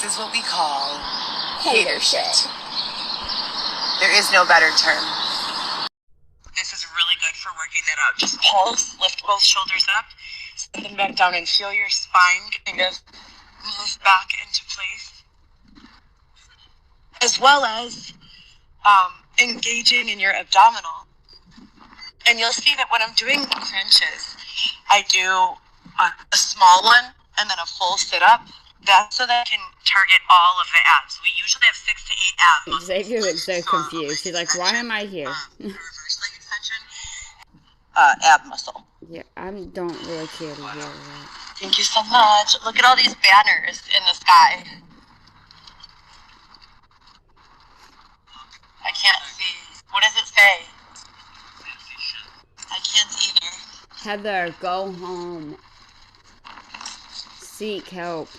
This is what we call Hater shit. There is no better term. This is really good for working that out. Just pulse, lift both shoulders up, send them back down, and feel your spine kind of move back into place. As well as engaging in your abdominal. And you'll see that when I'm doing the crunches, I do a small one and then a full sit-up. That's so that I can target all of the abs. We usually have 6 to 8 abs. Xavier looks so confused. He's like, why am I here? Reverse leg extension. Ab muscle. Yeah, I don't really care to hear that. Thank you so much. Look at all these banners in the sky. I can't see. What does it say? I can't either. Heather, go home. Seek help.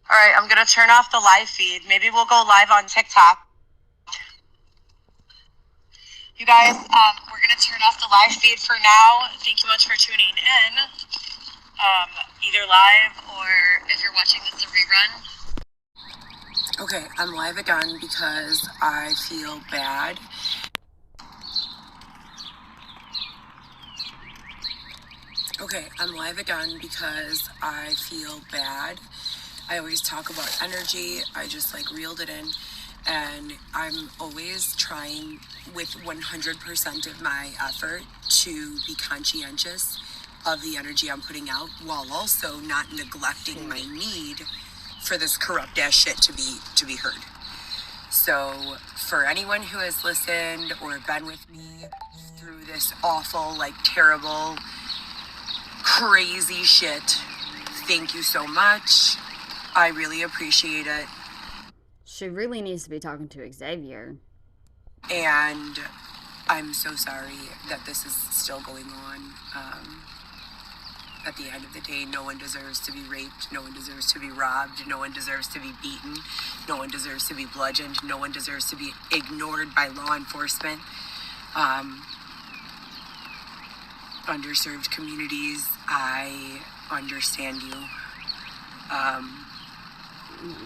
All right, I'm going to turn off the live feed. Maybe we'll go live on TikTok. You guys, we're going to turn off the live feed for now. Thank you much for tuning in. Either live or if you're watching this a rerun. Okay, I'm live again because I feel bad. Okay, I'm live again because I feel bad. I always talk about energy. I just reeled it in. And I'm always trying with 100% of my effort to be conscientious of the energy I'm putting out while also not neglecting my need for this corrupt ass shit to be heard. So for anyone who has listened or been with me through this awful, terrible, crazy shit, thank you so much. I really appreciate it. She really needs to be talking to Xavier. And I'm so sorry that this is still going on. At the end of the day, no one deserves to be raped. No one deserves to be robbed. No one deserves to be beaten. No one deserves to be bludgeoned. No one deserves to be ignored by law enforcement. Underserved communities, I understand you.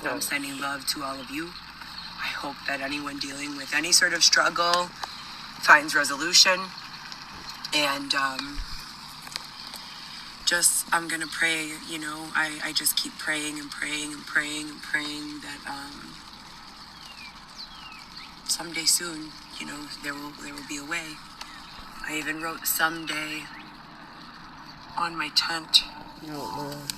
I'm sending love to all of you. I hope that anyone dealing with any sort of struggle finds resolution. And I'm going to pray, I just keep praying and praying and praying and praying that someday soon, there will be a way. I even wrote someday on my tent. Oh, Lord.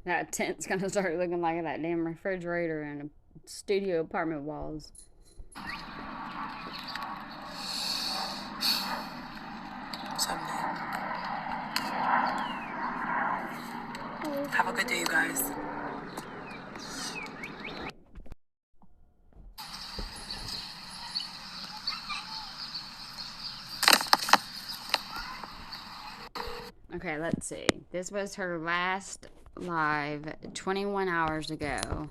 That tent's gonna start looking like that damn refrigerator and studio apartment walls. Someday. Have a good day, you guys. Okay, let's see. This was her last live 21 hours ago.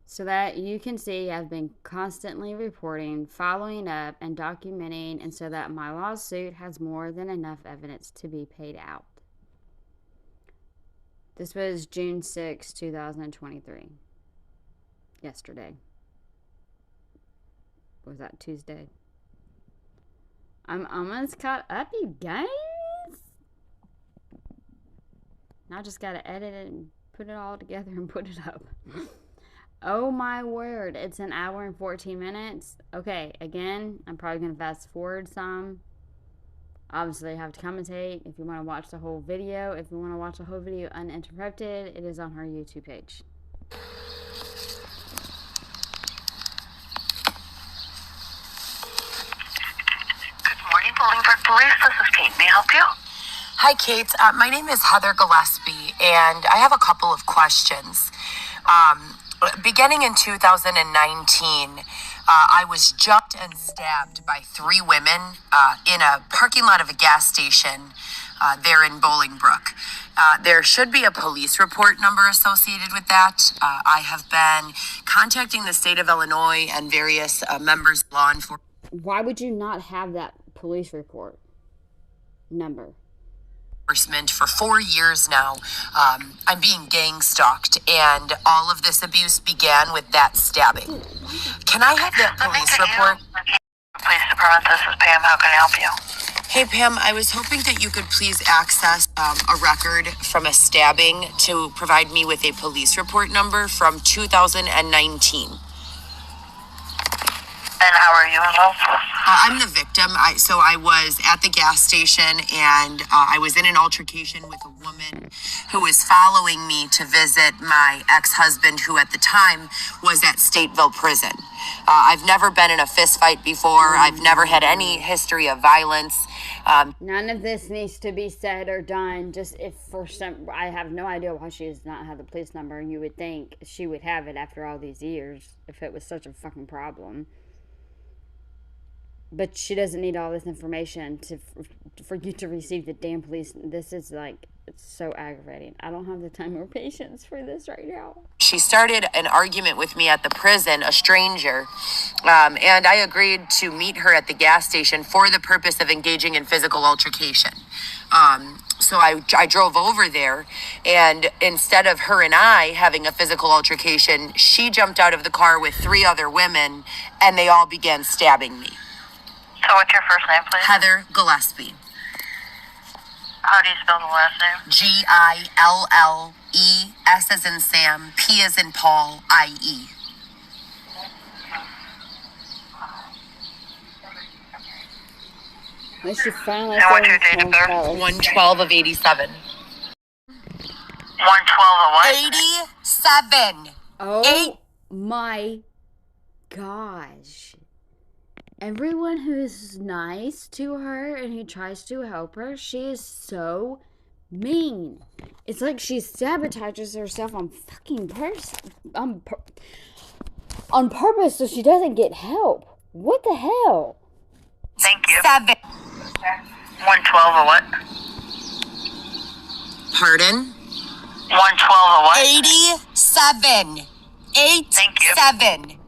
So that you can see, I've been constantly reporting, following up, and documenting, and so that my lawsuit has more than enough evidence to be paid out. This was June 6, 2023. Yesterday. Was that Tuesday? I'm almost caught up, you guys. Now I just gotta edit it and put it all together and put it up. Oh my word, it's an hour and 14 minutes. Okay, again, I'm probably gonna fast forward some. Obviously, I have to commentate. If you want to watch the whole video, if you want to watch the whole video uninterrupted, it is on her YouTube page. Bolingbrook Police, this is Kate. May I help you? Hi, Kate. My name is Heather Gillespie, and I have a couple of questions. Beginning in 2019, I was jumped and stabbed by 3 women in a parking lot of a gas station there in Bolingbrook. There should be a police report number associated with that. I have been contacting the state of Illinois and various members of law enforcement. Why would you not have that police report number? For 4 years now. I'm being gang stalked, and all of this abuse began with that stabbing. Can I have that police report? Police department, this is Pam. How can I help you? Hey Pam, I was hoping that you could please access a record from a stabbing to provide me with a police report number from 2019. And how are you involved? I'm the victim. So I was at the gas station, and I was in an altercation with a woman who was following me to visit my ex-husband, who at the time was at Stateville Prison. I've never been in a fist fight before. I've never had any history of violence. None of this needs to be said or done. Just if for some, I have no idea why she does not have the police number. You would think she would have it after all these years if it was such a fucking problem. But she doesn't need all this information for you to receive the damn police. This is like, it's so aggravating. I don't have the time or patience for this right now. She started an argument with me at the prison, a stranger, and I agreed to meet her at the gas station for the purpose of engaging in physical altercation. So I drove over there, and instead of her and I having a physical altercation, she jumped out of the car with 3 other women, and they all began stabbing me. So what's your first name, please? Heather Gillespie. How do you spell the last name? Gille, S as in Sam, P as in Paul, IE. At least you finally And what's your date of birth? 112 of 87. 112 of what? 87. Oh my gosh. Everyone who's nice to her and who tries to help her, she is so mean. It's like she sabotages herself on fucking on purpose so she doesn't get help. What the hell? Thank you. 7. 112 of what? Pardon? 112 of what? 87. 8, Thank you. 7.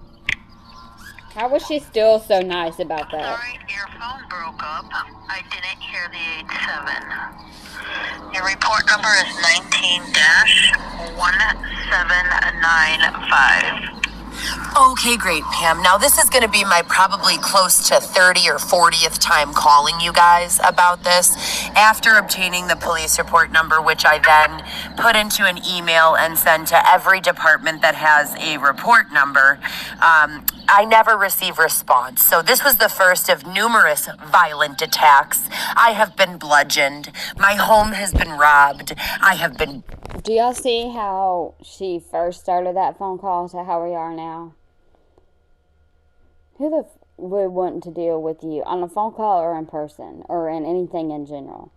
How was she still so nice about that? Sorry, your phone broke up. I didn't hear the 87. Your report number is 19-1795. Okay, great, Pam. Now, this is going to be my probably close to 30 or 40th time calling you guys about this. After obtaining the police report number, which I then put into an email and send to every department that has a report number, I never receive response. So this was the first of numerous violent attacks. I have been bludgeoned. My home has been robbed. I have been... Do y'all see how she first started that phone call to how we are now? Who the would want to deal with you on a phone call or in person or in anything in general?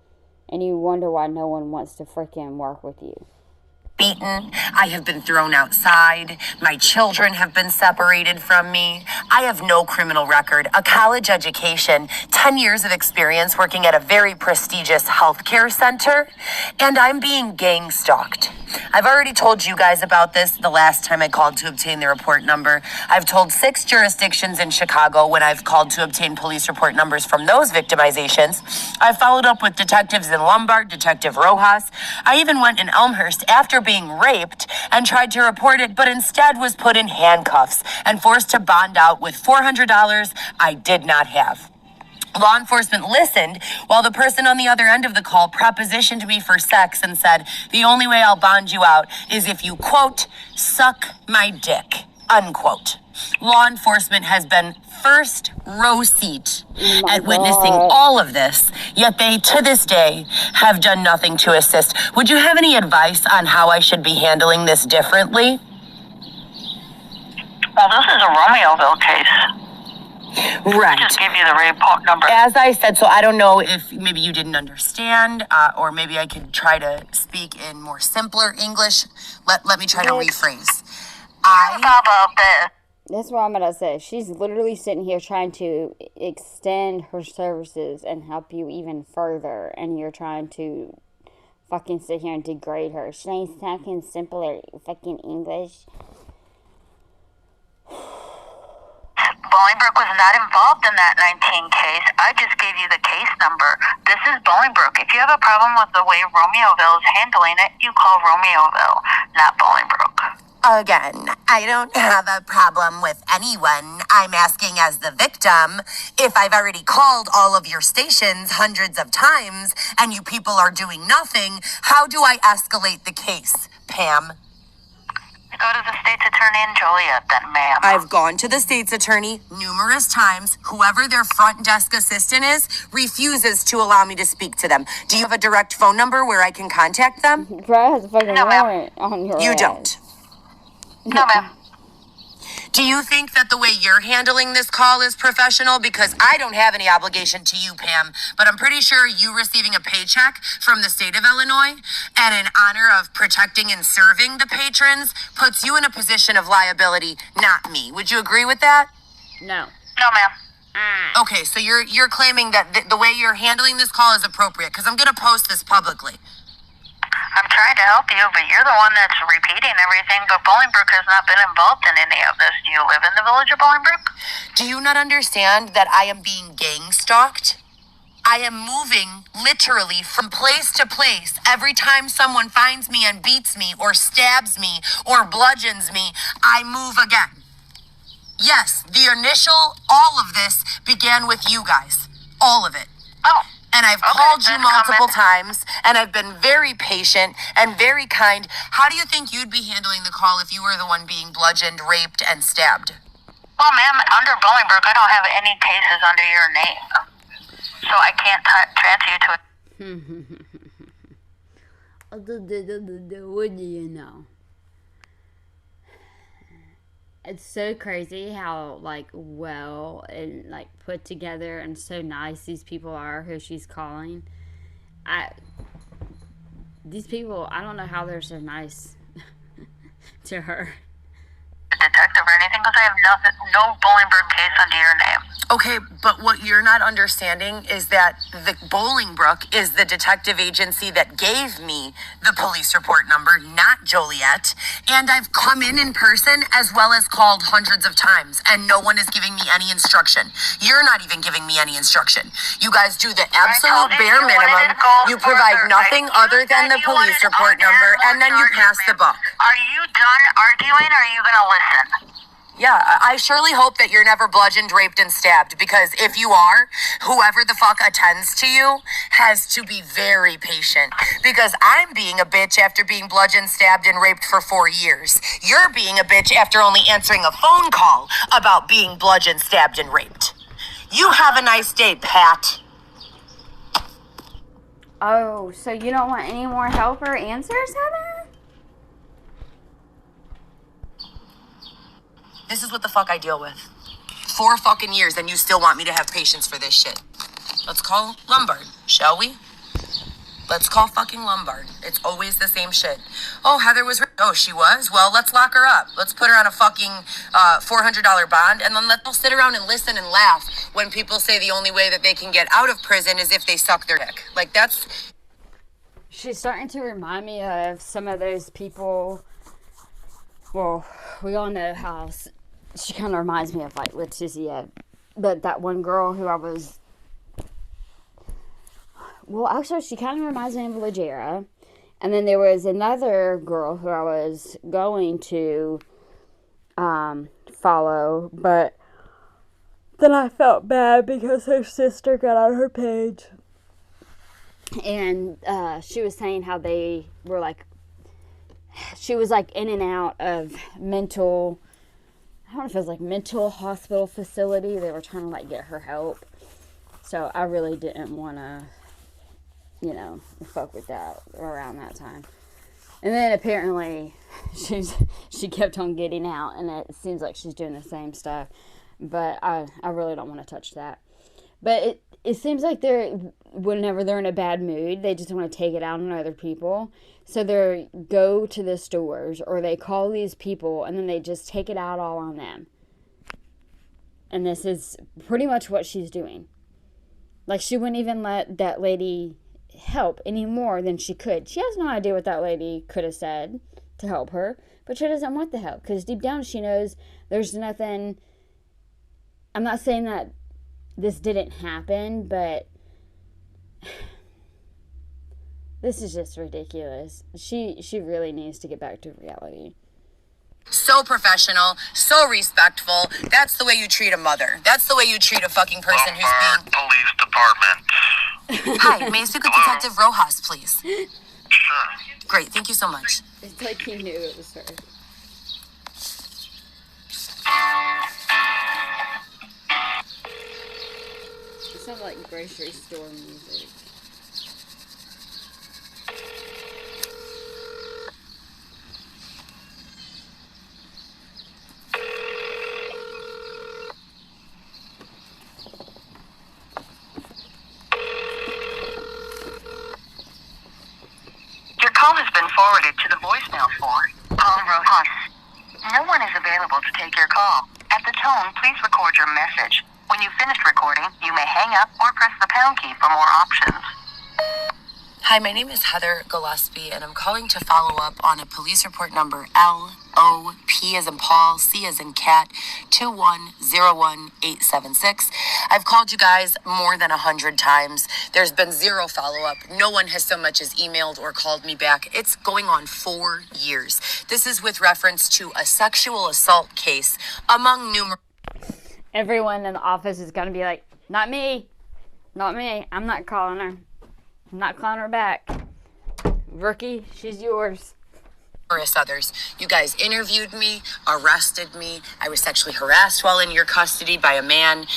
And you wonder why no one wants to freaking work with you. Beaten. I have been thrown outside. My children have been separated from me. I have no criminal record, a college education, 10 years of experience working at a very prestigious healthcare center, and I'm being gang stalked. I've already told you guys about this the last time I called to obtain the report number. I've told 6 jurisdictions in Chicago when I've called to obtain police report numbers from those victimizations. I followed up with detectives in Lombard, Detective Rojas. I even went in Elmhurst after being raped and tried to report it, but instead was put in handcuffs and forced to bond out with $400 I did not have. Law enforcement listened while the person on the other end of the call propositioned me for sex and said, the only way I'll bond you out is if you, quote, suck my dick, unquote. Law enforcement has been first row seat at witnessing all of this, yet they, to this day, have done nothing to assist. Would you have any advice on how I should be handling this differently? Well, this is a Romeoville case. Right. Just give you the report number. As I said, so I don't know if maybe you didn't understand, or maybe I could try to speak in more simpler English. Let me try to rephrase. How about this? That's what I'm going to say. She's literally sitting here trying to extend her services and help you even further, and you're trying to fucking sit here and degrade her. She ain't talking simpler fucking English. Bolingbrook was not involved in that 19 case. I just gave you the case number. This is Bolingbrook. If you have a problem with the way Romeoville is handling it, you call Romeoville, not Bolingbrook. Again, I don't have a problem with anyone. I'm asking as the victim, if I've already called all of your stations hundreds of times and you people are doing nothing, how do I escalate the case, Pam? Go to the state's attorney in Joliet then, ma'am. I've gone to the state's attorney numerous times. Whoever their front desk assistant is refuses to allow me to speak to them. Do you have a direct phone number where I can contact them? Brad has a fucking No, ma'am. warrant on your You ass. don't. No, ma'am. Do you think that the way you're handling this call is professional? Because I don't have any obligation to you, Pam, but I'm pretty sure you receiving a paycheck from the state of Illinois and in honor of protecting and serving the patrons puts you in a position of liability, not me. Would you agree with that? No. No, ma'am. Okay, so you're claiming that the way you're handling this call is appropriate because I'm going to post this publicly. I'm trying to help you, but you're the one that's repeating everything, but Bolingbrook has not been involved in any of this. Do you live in the village of Bolingbrook? Do you not understand that I am being gang stalked? I am moving literally from place to place. Every time someone finds me and beats me or stabs me or bludgeons me, I move again. Yes, the initial, all of this began with you guys. All of it. Oh. And I've Okay, called you then multiple comment. times, and I've been very patient and very kind. How do you think you'd be handling the call if you were the one being bludgeoned, raped, and stabbed? Well, ma'am, under Bolingbrook, I don't have any cases under your name. So I can't transfer you to a... What do you know? It's so crazy how, like, well and, like, put together and so nice these people are who she's calling. These people, I don't know how they're so nice to her. detective or anything because I have no Bolingbrook case under your name. Okay, but what you're not understanding is that the Bolingbrook is the detective agency that gave me the police report number, not Joliet. And I've come in person as well as called hundreds of times, and no one is giving me any instruction. You're not even giving me any instruction. You guys do the absolute bare minimum. You provide nothing other than the police report number, and then you pass the buck. Are you done arguing, or are you going to listen? Yeah, I surely hope that you're never bludgeoned, raped, and stabbed, because if you are, whoever the fuck attends to you has to be very patient, because I'm being a bitch after being bludgeoned, stabbed, and raped for 4 years. You're being a bitch after only answering a phone call about being bludgeoned, stabbed, and raped. You have a nice day, Pat. Oh, so you don't want any more help or answers, Heather? This is what the fuck I deal with. 4 fucking years, and you still want me to have patience for this shit. Let's call Lombard, shall we? Let's call fucking Lombard. It's always the same shit. Oh, Heather was... Oh, she was? Well, let's lock her up. Let's put her on a fucking $400 bond, and then let's sit around and listen and laugh when people say the only way that they can get out of prison is if they suck their dick. Like, that's... She's starting to remind me of some of those people... Well, we all know how she kind of reminds me of, like, Leticia. But that one girl who I was... Well, actually, she kind of reminds me of Legera. And then there was another girl who I was going to follow. But then I felt bad because her sister got on her page. And she was saying how they were, like... She was, like, in and out of mental... I don't know if it was, like, mental hospital facility. They were trying to, like, get her help. So I really didn't want to, you know, fuck with that around that time. And then apparently she kept on getting out. And it seems like she's doing the same stuff. But I really don't want to touch that. But it seems like whenever they're in a bad mood, they just want to take it out on other people. So they go to the stores or they call these people and then they just take it out all on them. And this is pretty much what she's doing. Like, she wouldn't even let that lady help any more than she could. She has no idea what that lady could have said to help her, but she doesn't want the help because deep down she knows there's nothing. I'm not saying that this didn't happen, but this is just ridiculous. She really needs to get back to reality. So professional, so respectful. That's the way you treat a mother. That's the way you treat a fucking person who's being... Police Department. Hi, may I speak with Detective Rojas, please? Sure. Great, thank you so much. It's like he knew it was her. It sounds like grocery store music. Your call has been forwarded to the voicemail for Paul Rojas. No one is available to take your call. At the tone, please record your message. When you've finished recording, you may hang up or press the pound key for more options. Hi, my name is Heather Gillespie, and I'm calling to follow up on a police report number LOP as in Paul, C as in cat, 2101876. I've called you guys more than 100 times. There's been zero follow-up. No one has so much as emailed or called me back. It's going on 4 years. This is with reference to a sexual assault case among numerous... Everyone in the office is going to be like, not me. Not me. I'm not calling her. I'm not calling her back. Rookie, she's yours. Others. You guys interviewed me, arrested me. I was sexually harassed while in your custody by a man.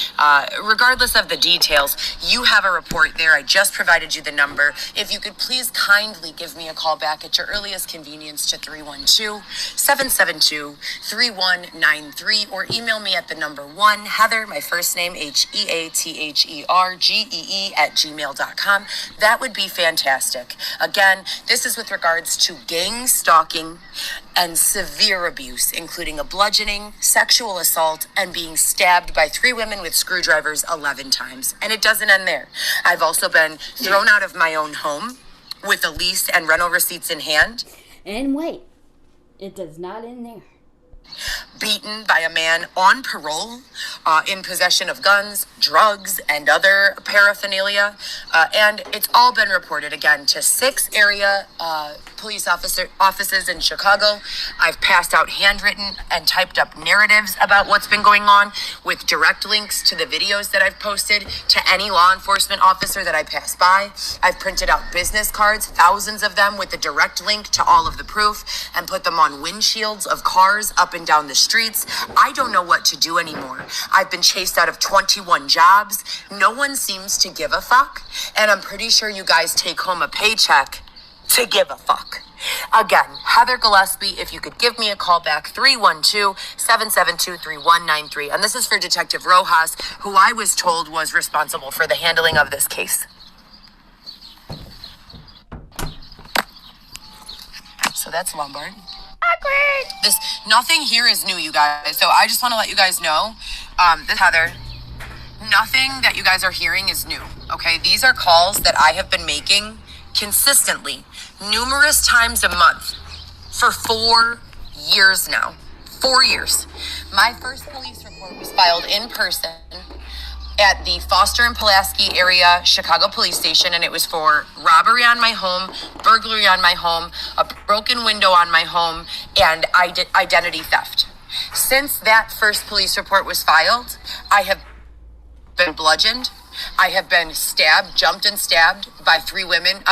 Regardless of the details, you have a report there. I just provided you the number. If you could please kindly give me a call back at your earliest convenience to 312-772-3193 or email me at the number 1, Heather, my first name, HEATHERGEE@gmail.com. That would be fantastic. Again, this is with regards to gang stalking and severe abuse, including a bludgeoning, sexual assault, and being stabbed by 3 women with screwdrivers 11 times. And it doesn't end there. I've also been thrown out of my own home with a lease and rental receipts in hand. And wait, it does not end there. Beaten by a man on parole, in possession of guns, drugs, and other paraphernalia. And it's all been reported again to 6 area police offices in Chicago. I've passed out handwritten and typed up narratives about what's been going on with direct links to the videos that I've posted to any law enforcement officer that I pass by. I've printed out business cards, thousands of them, with the direct link to all of the proof and put them on windshields of cars up and down the streets. I don't know what to do anymore. I've been chased out of 21 jobs. No one seems to give a fuck. And I'm pretty sure you guys take home a paycheck to give a fuck. Again, Heather Gillespie, if you could give me a call back, 312-772-3193. And this is for Detective Rojas, who I was told was responsible for the handling of this case. So that's Lombard. Nothing here is new, you guys. So I just want to let you guys know, this Heather, nothing that you guys are hearing is new, okay? These are calls that I have been making consistently, numerous times a month, for 4 years now. 4 years. My first police report was filed in person at the Foster and Pulaski area Chicago police station, and it was for robbery on my home, burglary on my home, a broken window on my home, and identity theft. Since that first police report was filed, I have been bludgeoned. I have been stabbed, jumped and stabbed by 3 women,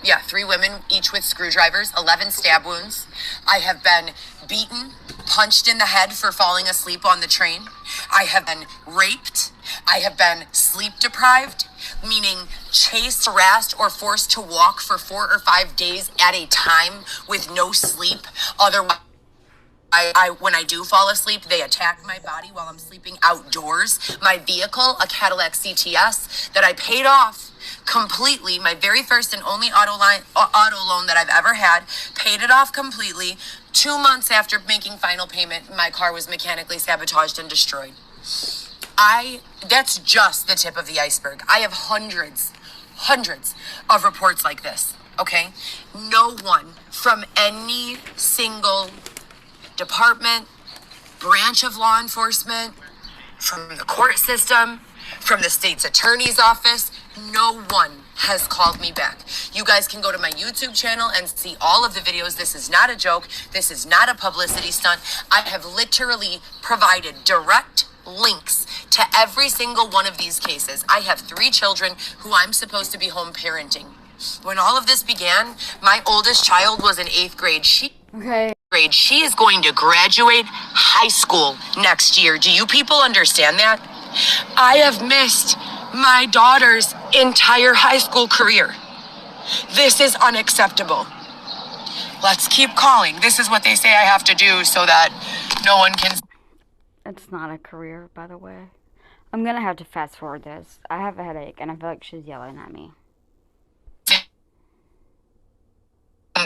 3 women, each with screwdrivers, 11 stab wounds. I have been beaten, punched in the head for falling asleep on the train. I have been raped. I have been sleep deprived, meaning chased, harassed, or forced to walk for 4 or 5 days at a time with no sleep. Otherwise, when I do fall asleep, they attack my body while I'm sleeping outdoors. My vehicle, a Cadillac CTS that I paid off completely, my very first and only auto loan that I've ever had, paid it off completely. 2 months after making final payment, my car was mechanically sabotaged and destroyed. That's just the tip of the iceberg. I have hundreds of reports like this, okay? No one from any single department, branch of law enforcement, from the court system, from the state's attorney's office, no one has called me back. You guys can go to my YouTube channel and see all of the videos. This is not a joke. This is not a publicity stunt. I have literally provided direct links to every single one of these cases. I have 3 children who I'm supposed to be home parenting. When all of this began, my oldest child was in 8th grade. She is going to graduate high school next year. Do you people understand that? I have missed my daughter's entire high school career. This is unacceptable. Let's keep calling. This is what they say I have to do so that no one can... It's not a career, by the way. I'm gonna have to fast forward this. I have a headache, and I feel like she's yelling at me.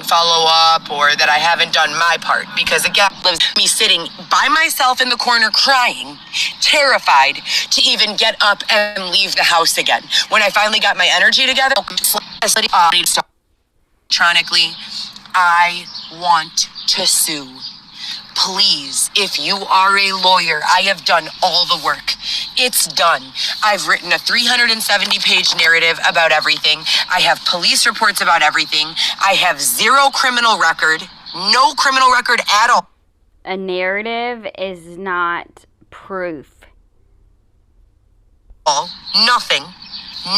Follow up, or that I haven't done my part, because again, lives me sitting by myself in the corner crying, terrified to even get up and leave the house again. When I finally got my energy together, electronically, I want to sue. Please, if you are a lawyer, I have done all the work. It's done. I've written a 370-page narrative about everything. I have police reports about everything. I have 0 criminal record, no criminal record at all. A narrative is not proof. Nothing.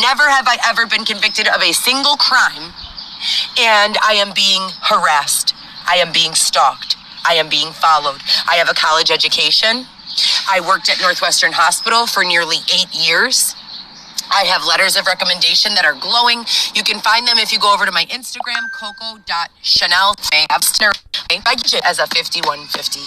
Never have I ever been convicted of a single crime. And I am being harassed. I am being stalked. I am being followed. I have a college education. I worked at Northwestern Hospital for nearly 8 years. I have letters of recommendation that are glowing. You can find them if you go over to my Instagram, coco.chanel. I have as a 5150.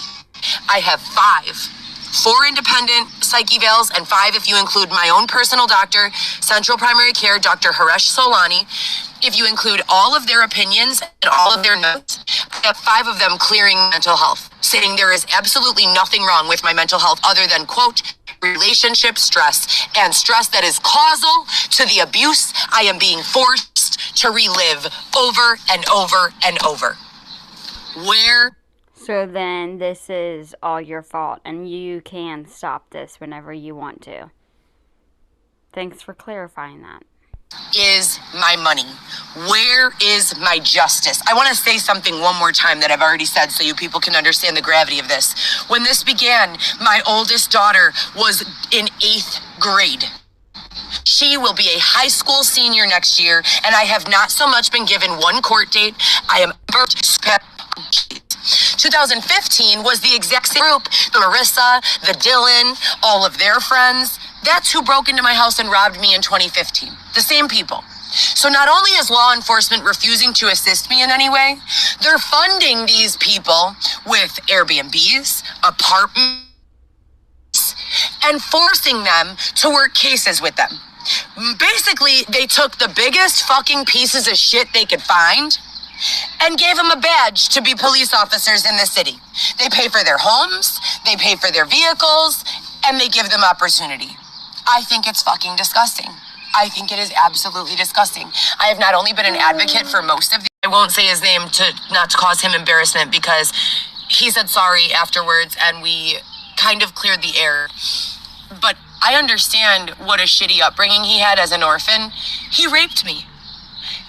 I have 4 independent psych evals and 5 if you include my own personal doctor, Central Primary Care, Dr. Haresh Solani. If you include all of their opinions and all of their notes, I have 5 of them clearing mental health, saying there is absolutely nothing wrong with my mental health other than, quote, relationship stress, and stress that is causal to the abuse I am being forced to relive over and over and over. So then this is all your fault, and you can stop this whenever you want to. Thanks for clarifying that. Is my money? Where is my justice? I want to say something one more time that I've already said so you people can understand the gravity of this. When this began, my oldest daughter was in 8th grade. She will be a high school senior next year, and I have not so much been given one court date. I am 2015 was the exact same group, the Marissa, the Dylan, all of their friends. That's who broke into my house and robbed me in 2015. The same people. So not only is law enforcement refusing to assist me in any way, they're funding these people with Airbnbs, apartments, and forcing them to work cases with them. Basically, they took the biggest fucking pieces of shit they could find and gave them a badge to be police officers in the city. They pay for their homes, they pay for their vehicles, and they give them opportunity. I think it's fucking disgusting. I think it is absolutely disgusting. I have not only been an advocate for most of the... I won't say his name to not to cause him embarrassment because he said sorry afterwards and we kind of cleared the air. But I understand what a shitty upbringing he had as an orphan. He raped me.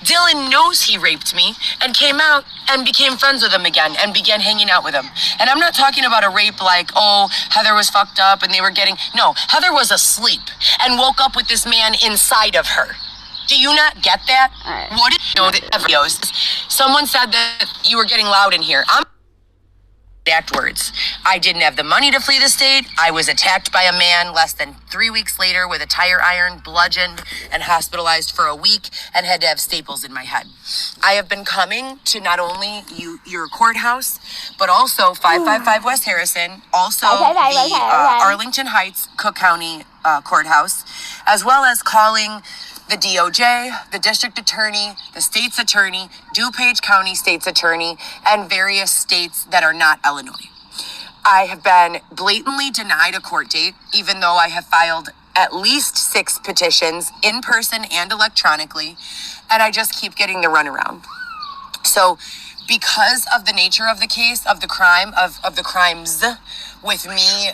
Dylan knows he raped me and came out and became friends with him again and began hanging out with him. And I'm not talking about a rape like, oh, Heather was fucked up and they were getting... No, Heather was asleep and woke up with this man inside of her. Do you not get that? What did you know that videos? Someone said that you were getting loud in here. Exact words. I didn't have the money to flee the state. I was attacked by a man less than 3 weeks later with a tire iron, bludgeoned, and hospitalized for a week, and had to have staples in my head. I have been coming to not only your courthouse, but also 555 West Harrison, also the Arlington Heights, Cook County courthouse, as well as calling the DOJ, the district attorney, the state's attorney, DuPage County state's attorney, and various states that are not Illinois. I have been blatantly denied a court date, even though I have filed at least 6 petitions in person and electronically, and I just keep getting the runaround. So because of the nature of the case, of the crime, of the crimes, with me,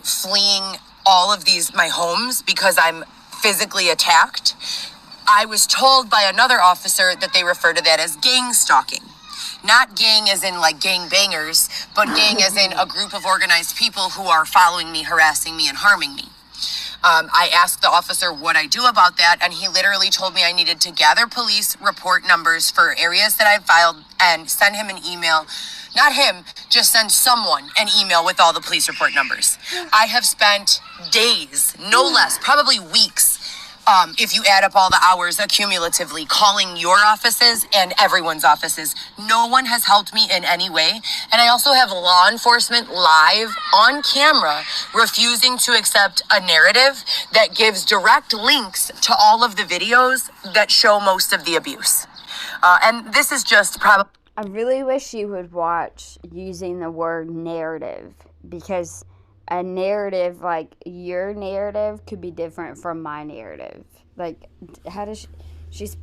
fleeing all of my homes because I'm physically attacked, I was told by another officer that they refer to that as gang stalking. Not gang as in like gang bangers, but gang as in a group of organized people who are following me, harassing me, and harming me. I asked the officer what I do about that, and he literally told me I needed to gather police report numbers for areas that I filed and send him an email. Not him, just send someone an email with all the police report numbers. I have spent days, no less, probably weeks, if you add up all the hours accumulatively, calling your offices and everyone's offices. No one has helped me in any way. And I also have law enforcement live on camera refusing to accept a narrative that gives direct links to all of the videos that show most of the abuse. And this is just probably... I really wish you would watch using the word narrative, because a narrative, like your narrative, could be different from my narrative. Like, how does she's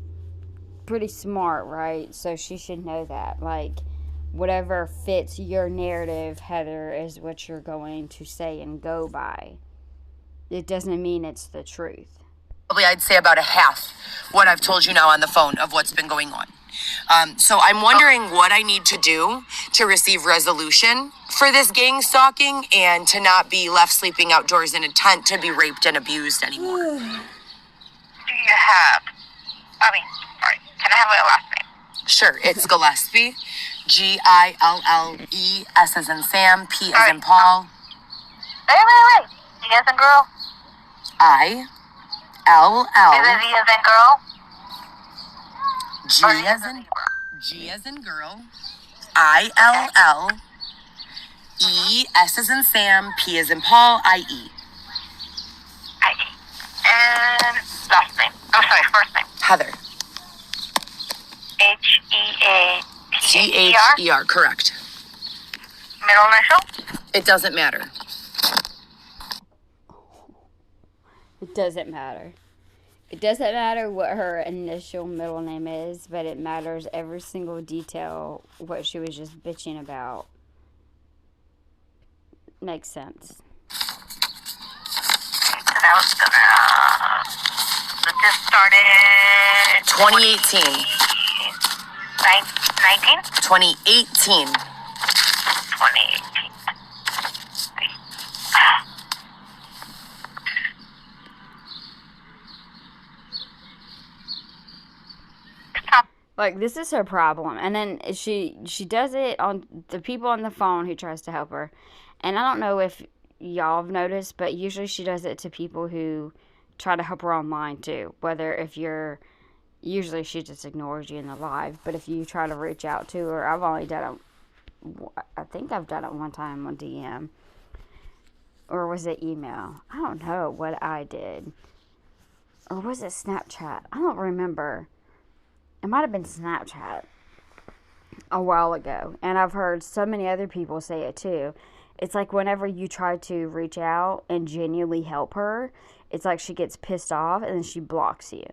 pretty smart, right? So she should know that. Like, whatever fits your narrative, Heather, is what you're going to say and go by. It doesn't mean it's the truth. Probably I'd say about a half what I've told you now on the phone of what's been going on. So I'm wondering what I need to do to receive resolution for this gang stalking and to not be left sleeping outdoors in a tent to be raped and abused anymore. Do you have, can I have your last name? Sure, it's Gillespie. Gille, S as in Sam, P as in Paul. Wait. G as in girl? I, Is L, it Z as in girl? G as in girl, I, L, E, S as in Sam, P as in Paul, I-E. I-E. And last name. Oh, sorry, first name. Heather. Heather. T-H-E-R, correct. Middle initial? It doesn't matter. It doesn't matter. It doesn't matter what her initial middle name is, but it matters every single detail what she was just bitching about. Makes sense. So that was this started 2018. 19? 2018. 2018. Like, this is her problem. And then she does it on the people on the phone who tries to help her. And I don't know if y'all have noticed, but usually she does it to people who try to help her online too. Usually she just ignores you in the live. But if you try to reach out to her, I've only done it, I think I've done it one time on DM. Or was it email? I don't know what I did. Or was it Snapchat? I don't remember. It might have been Snapchat a while ago. And I've heard so many other people say it too. It's like whenever you try to reach out and genuinely help her, it's like she gets pissed off and then she blocks you.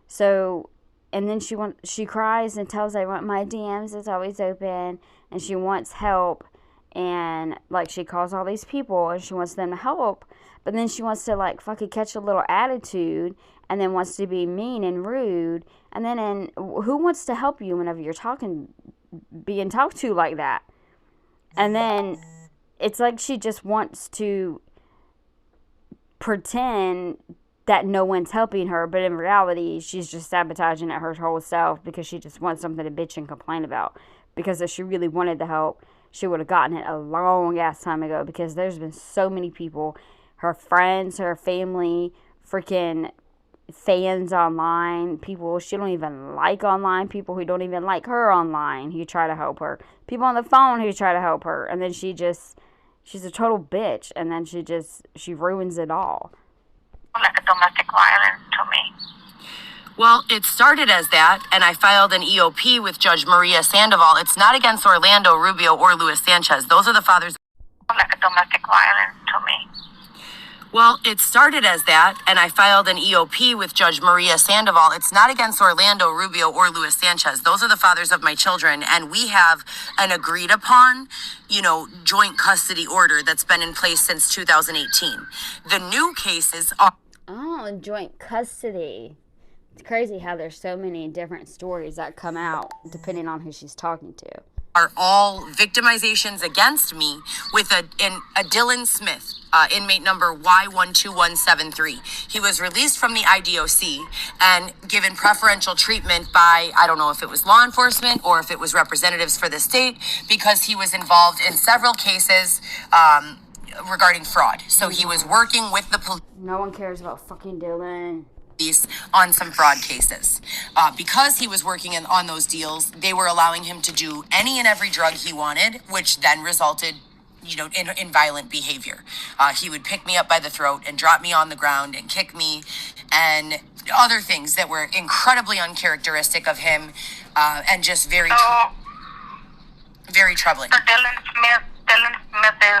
So, and then she cries and tells everyone, my DMs is always open, and she wants help. And like she calls all these people and she wants them to help. But then she wants to like fucking catch a little attitude and then wants to be mean and rude. And then who wants to help you whenever you're being talked to like that? And then it's like she just wants to pretend that no one's helping her, but in reality, she's just sabotaging it her whole self because she just wants something to bitch and complain about. Because if she really wanted the help, she would have gotten it a long ass time ago, because there's been so many people, her friends, her family, freaking fans online, people she don't even like online, people who don't even like her online who try to help her, people on the phone who try to help her, and then she's a total bitch, and then she ruins it all. Like a domestic violence to me. Well, it started as that, and I filed an EOP with Judge Maria Sandoval. It's not against Orlando Rubio or Luis Sanchez. Those are the fathers. like a domestic violence to me. Well, it started as that, and I filed an EOP with Judge Maria Sandoval. It's not against Orlando Rubio or Luis Sanchez. Those are the fathers of my children, and we have an agreed upon, joint custody order that's been in place since 2018. The new cases are... Oh, joint custody. It's crazy how there's so many different stories that come out depending on who she's talking to. Are all victimizations against me with a Dylan Smith, inmate number Y12173. He was released from the IDOC and given preferential treatment by, I don't know if it was law enforcement or if it was representatives for the state, because he was involved in several cases regarding fraud. So he was working with the police. No one cares about fucking Dylan. On some fraud cases. Because he was working on those deals, they were allowing him to do any and every drug he wanted, which then resulted, in violent behavior. He would pick me up by the throat and drop me on the ground and kick me and other things that were incredibly uncharacteristic of him and just very troubling. So Dylan Smith is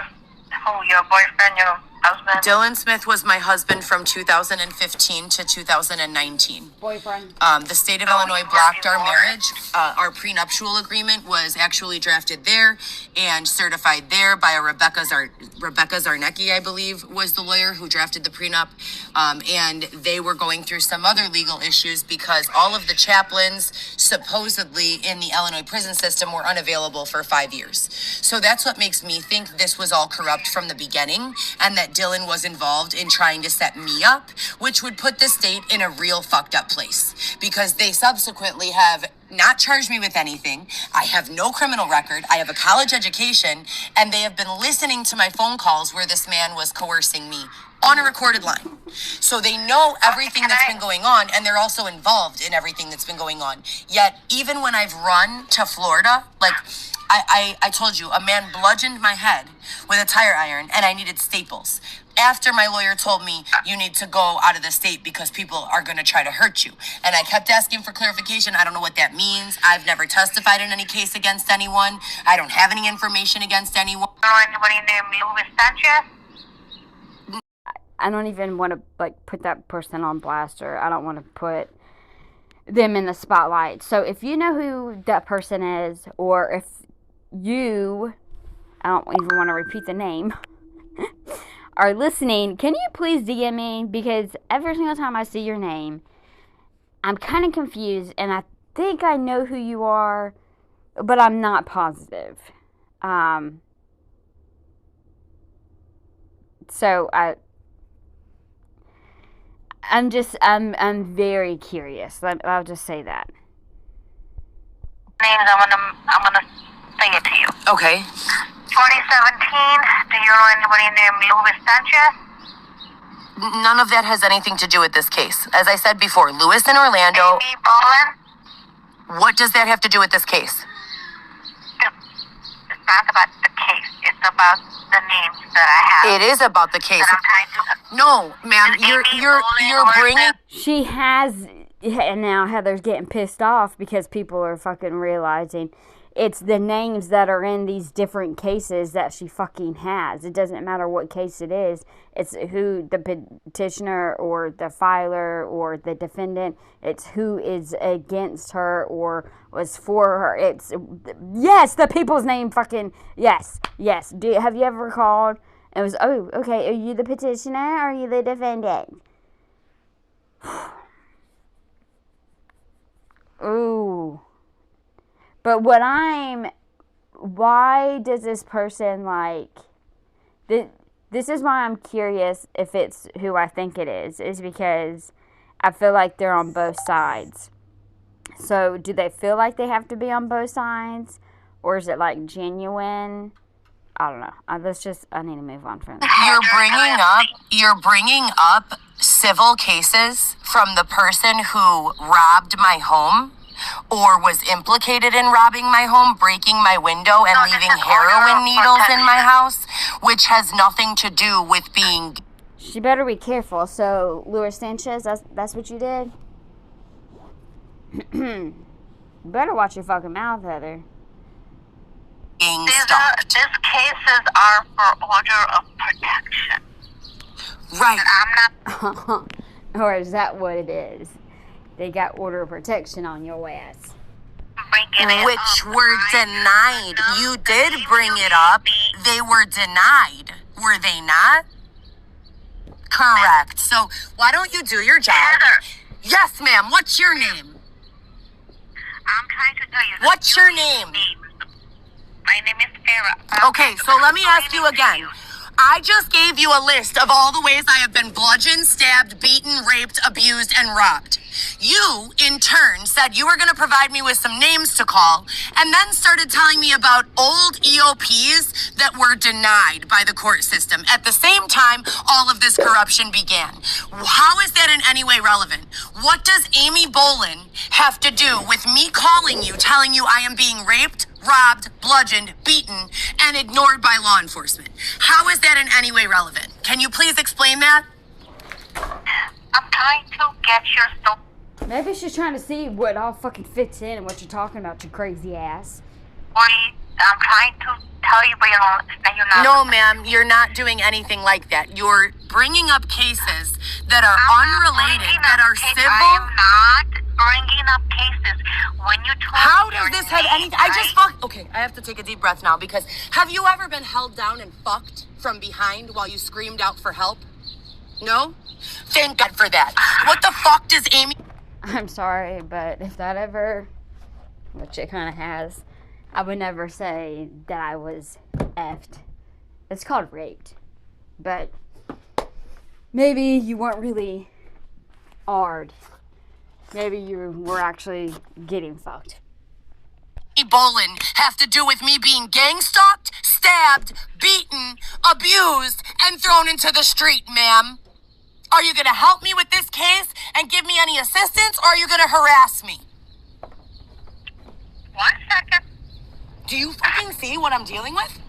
who, your boyfriend, your husband? Dylan Smith was my husband from 2015 to 2019. Boyfriend. The state of Illinois blocked our marriage. Our prenuptial agreement was actually drafted there and certified there by a Rebecca Zarnecki, I believe, was the lawyer who drafted the prenup. And they were going through some other legal issues because all of the chaplains supposedly in the Illinois prison system were unavailable for 5 years. So that's what makes me think this was all corrupt from the beginning and that Dylan was involved in trying to set me up, which would put the state in a real fucked up place because they subsequently have not charged me with anything. I have no criminal record. I have a college education, and they have been listening to my phone calls where this man was coercing me on a recorded line. So they know everything that's been going on, and they're also involved in everything that's been going on. Yet, even when I've run to Florida, like I told you, a man bludgeoned my head with a tire iron, and I needed staples. After my lawyer told me, you need to go out of the state because people are going to try to hurt you. And I kept asking for clarification. I don't know what that means. I've never testified in any case against anyone. I don't have any information against anyone. Anybody named Luis Sanchez? I don't even want to put that person on blast, or I don't want to put them in the spotlight. So if you know who that person is, or if you, I don't even want to repeat the name, are listening, can you please DM me? Because every single time I see your name, I'm kind of confused, and I think I know who you are, but I'm not positive. So I'm very curious. I'll just say that. Names, I'm gonna say it to you. Okay. 2017, do you know anybody named Luis Sanchez? None of that has anything to do with this case. As I said before, Luis and Orlando... Amy Boland? What does that have to do with this case? It's not about the case. It's about the names that I have. It is about the case. That I'm trying to... No, ma'am, you're bringing... She has... And now Heather's getting pissed off because people are fucking realizing it's the names that are in these different cases that she fucking has. It doesn't matter what case it is. It's who the petitioner or the filer or the defendant. It's who is against her or was for her. It's, yes, the people's name fucking, yes. Have you ever called? It was, oh, okay, are you the petitioner or are you the defendant? Ooh. But why does this person this is why I'm curious if it's who I think it is because I feel like they're on both sides. So do they feel like they have to be on both sides? Or is it genuine? I don't know. I need to move on from that. You're bringing up civil cases from the person who robbed my home or was implicated in robbing my home, breaking my window, and leaving heroin needles in my house, which has nothing to do with being... She better be careful. So, Luis Sanchez, that's what you did? You better watch your fucking mouth, Heather. being These stalked. cases are for order of protection. Right. I'm not Or is that what it is? They got order of protection on your ass. bringing it Which up. were denied. You did bring it up. They were denied. Were they not? Correct. So why don't you do your job? Heather, Yes, ma'am. What's your name? I'm trying to tell you. that What's you your need name? me. My name is Sarah. Okay, so let me ask you again. I just gave you a list of all the ways I have been bludgeoned, stabbed, beaten, raped, abused, and robbed. You, in turn, said you were going to provide me with some names to call, and then started telling me about old EOPs that were denied by the court system. At the same time, all of this corruption began. How is that in any way relevant? What does Amy Bolin have to do with me calling you, telling you I am being raped, robbed, bludgeoned, beaten, and ignored by law enforcement? How is that in any way relevant? Can you please explain that? I'm trying to get your story. Maybe she's trying to see what all fucking fits in and what you're talking about, you crazy ass. I'm trying to tell you, but you're not. No, ma'am, you're not doing anything like that. You're bringing up cases that are unrelated, that are I civil. am not bringing up cases. When you told How me does your this have name, anything? I just fucked. Okay, I have to take a deep breath now because have you ever been held down and fucked from behind while you screamed out for help? No? Thank God for that. What the fuck does Amy? I'm sorry, but if that ever, which it kind of has, I would never say that I was effed. It's called raped. But maybe you weren't really hard. Maybe you were actually getting fucked. Bolin have to do with me being gang stalked, stabbed, beaten, abused, and thrown into the street, ma'am? Are you gonna help me with this case and give me any assistance, or are you gonna harass me? 1 second. Do you fucking see what I'm dealing with?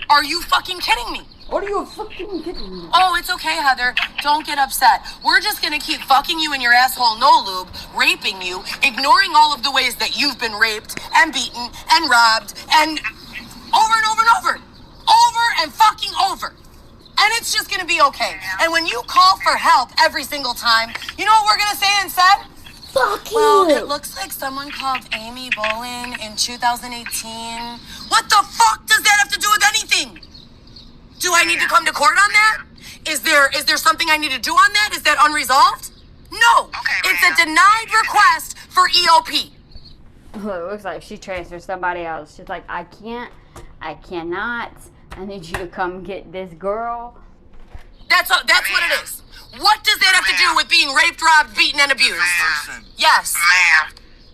Are you fucking kidding me? What are you fucking kidding me? Oh, it's okay, Heather. Don't get upset. We're just gonna keep fucking you in your asshole no lube, raping you, ignoring all of the ways that you've been raped and beaten and robbed and over and over and over. Over and fucking over. And it's just gonna be okay. And when you call for help every single time, you know what we're gonna say instead? Fuck you! Well, it looks like someone called Amy Bolin in 2018. What the fuck does that have to do with anything? Do I need to come to court on that? Is there something I need to do on that? Is that unresolved? No. Okay, It's ma'am. a denied request for EOP. Well, it looks like she transferred somebody else. She's like, I cannot. I need you to come get this girl. That's what it is. What does that have to do with being raped, robbed, beaten, and abused? Ma'am. Yes.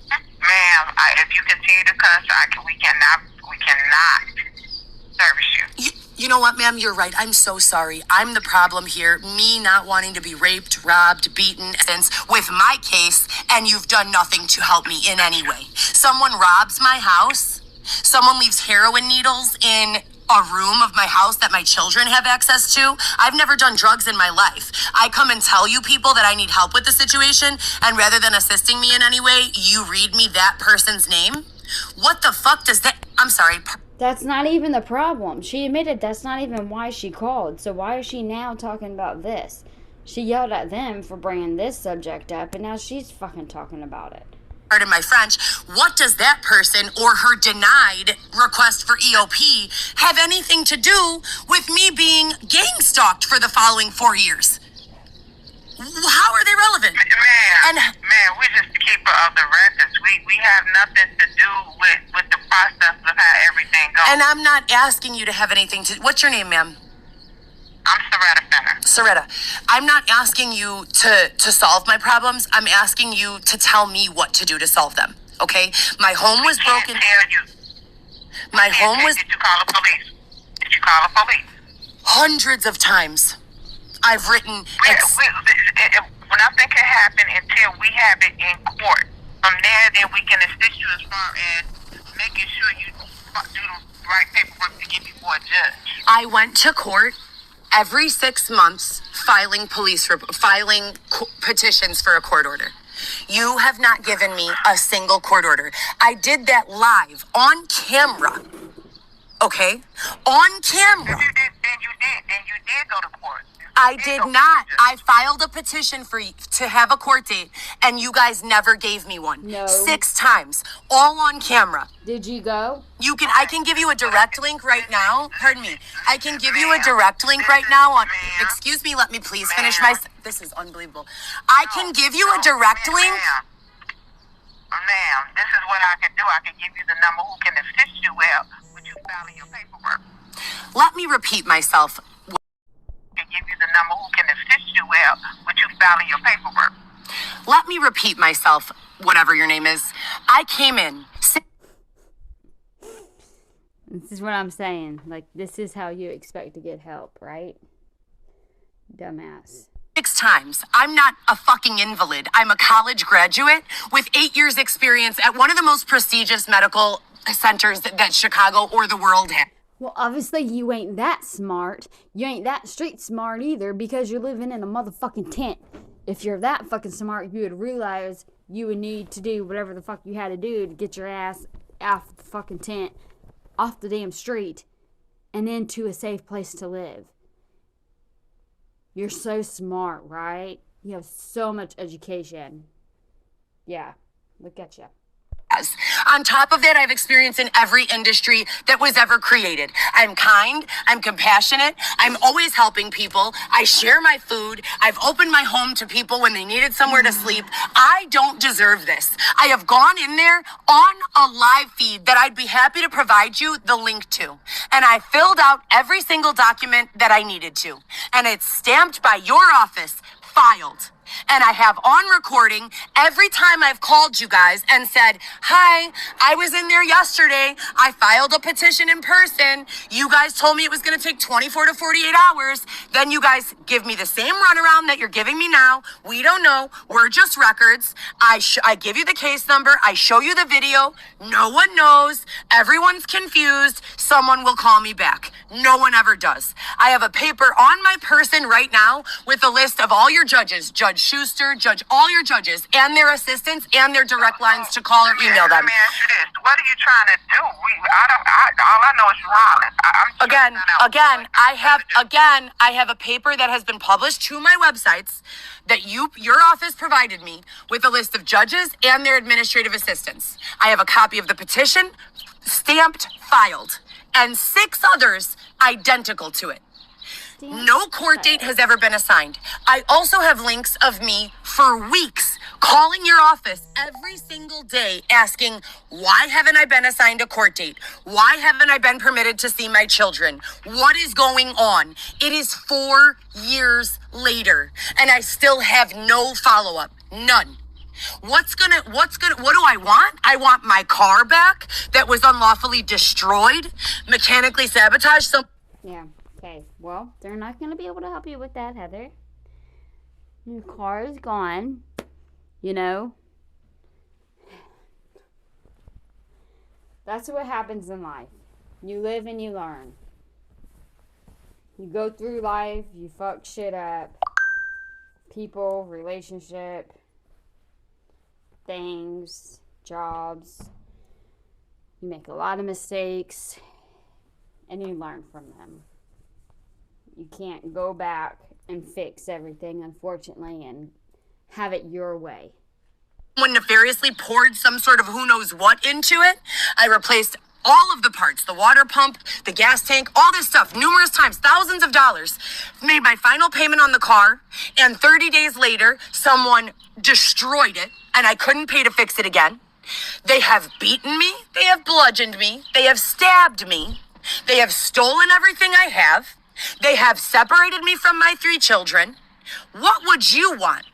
Ma'am, if you continue to cuss, we cannot service you. You know what, ma'am? You're right. I'm so sorry. I'm the problem here. Me not wanting to be raped, robbed, beaten, since with my case, and you've done nothing to help me in any way. Someone robs my house. Someone leaves heroin needles in a room of my house that my children have access to. I've never done drugs in my life. I come and tell you people that I need help with the situation, and rather than assisting me in any way, you read me that person's name? What the fuck does that... I'm sorry. That's not even the problem. She admitted that's not even why she called. So why is she now talking about this? She yelled at them for bringing this subject up, and now she's fucking talking about it. Pardon my French, what does that person or her denied request for EOP have anything to do with me being gang stalked for the following 4 years? How are they relevant? Ma'am, we just the keeper of the records. We have nothing to do with the process of how everything goes. And I'm not asking you to have anything to... What's your name, ma'am? I'm Soretta Fenner. Soretta. I'm not asking you to solve my problems. I'm asking you to tell me what to do to solve them, okay? My home was broken. Can't tell you. My home was... Did you call the police? Did you call the police? Hundreds of times. I've written... Nothing can happen until we have it in court. From there, then we can assist you as far as making sure you do the right paperwork to get before a judge. I went to court every 6 months filing petitions for a court order. You have not given me a single court order. I did that live on camera okay? On camera. Then you did go to court. I did not. I filed a petition to have a court date, and you guys never gave me one. No. 6 times, all on camera. Did you go? I can give you a direct link right now. Pardon me. I can give you a direct link right now on, excuse me, let me please finish this is unbelievable. I can give you a direct link. Ma'am, this is what I can do. I can give you the number who can assist you with you filing your paperwork. Let me repeat myself. I can give you the number who can assist you with you filing your paperwork. Let me repeat myself, whatever your name is. I came in. This is what I'm saying. Like, this is how you expect to get help, right? Dumbass. 6 times. I'm not a fucking invalid. I'm a college graduate with 8 years experience at one of the most prestigious medical centers that Chicago or the world has. Well, obviously you ain't that smart. You ain't that street smart either because you're living in a motherfucking tent. If you're that fucking smart, you would realize you would need to do whatever the fuck you had to do to get your ass off the fucking tent, off the damn street, and into a safe place to live. You're so smart, right? You have so much education. Yeah, look at you. On top of that, I have experience in every industry that was ever created. I'm kind, I'm compassionate, I'm always helping people, I share my food, I've opened my home to people when they needed somewhere to sleep. I don't deserve this. I have gone in there on a live feed that I'd be happy to provide you the link to. And I filled out every single document that I needed to. And it's stamped by your office, filed. And I have on recording every time I've called you guys and said, hi, I was in there yesterday. I filed a petition in person. You guys told me it was going to take 24 to 48 hours. Then you guys give me the same runaround that you're giving me now. We don't know. We're just records. I give you the case number. I show you the video. No one knows. Everyone's confused. Someone will call me back. No one ever does. I have a paper on my person right now with a list of all your judges, Judge Schuster, all your judges, and their assistants, and their direct lines to call or email them. Let me ask you this. What are you trying to do? All I know is violence. I have a paper that has been published to my websites that your office provided me with a list of judges and their administrative assistants. I have a copy of the petition, stamped, filed, and 6 others identical to it. No court date has ever been assigned. I also have links of me for weeks calling your office every single day asking, why haven't I been assigned a court date? Why haven't I been permitted to see my children? What is going on? It is 4 years later, and I still have no follow-up. None. What do I want? I want my car back that was unlawfully destroyed, mechanically sabotaged. Yeah. Okay, well, they're not going to be able to help you with that, Heather. Your car is gone, you know. That's what happens in life. You live and you learn. You go through life, you fuck shit up. People, relationship, things, jobs. You make a lot of mistakes, and you learn from them. You can't go back and fix everything, unfortunately, and have it your way. Someone nefariously poured some sort of who knows what into it. I replaced all of the parts, the water pump, the gas tank, all this stuff, numerous times, thousands of dollars. Made my final payment on the car, and 30 days later, someone destroyed it, and I couldn't pay to fix it again. They have beaten me. They have bludgeoned me. They have stabbed me. They have stolen everything I have. They have separated me from my 3 children. What would you want?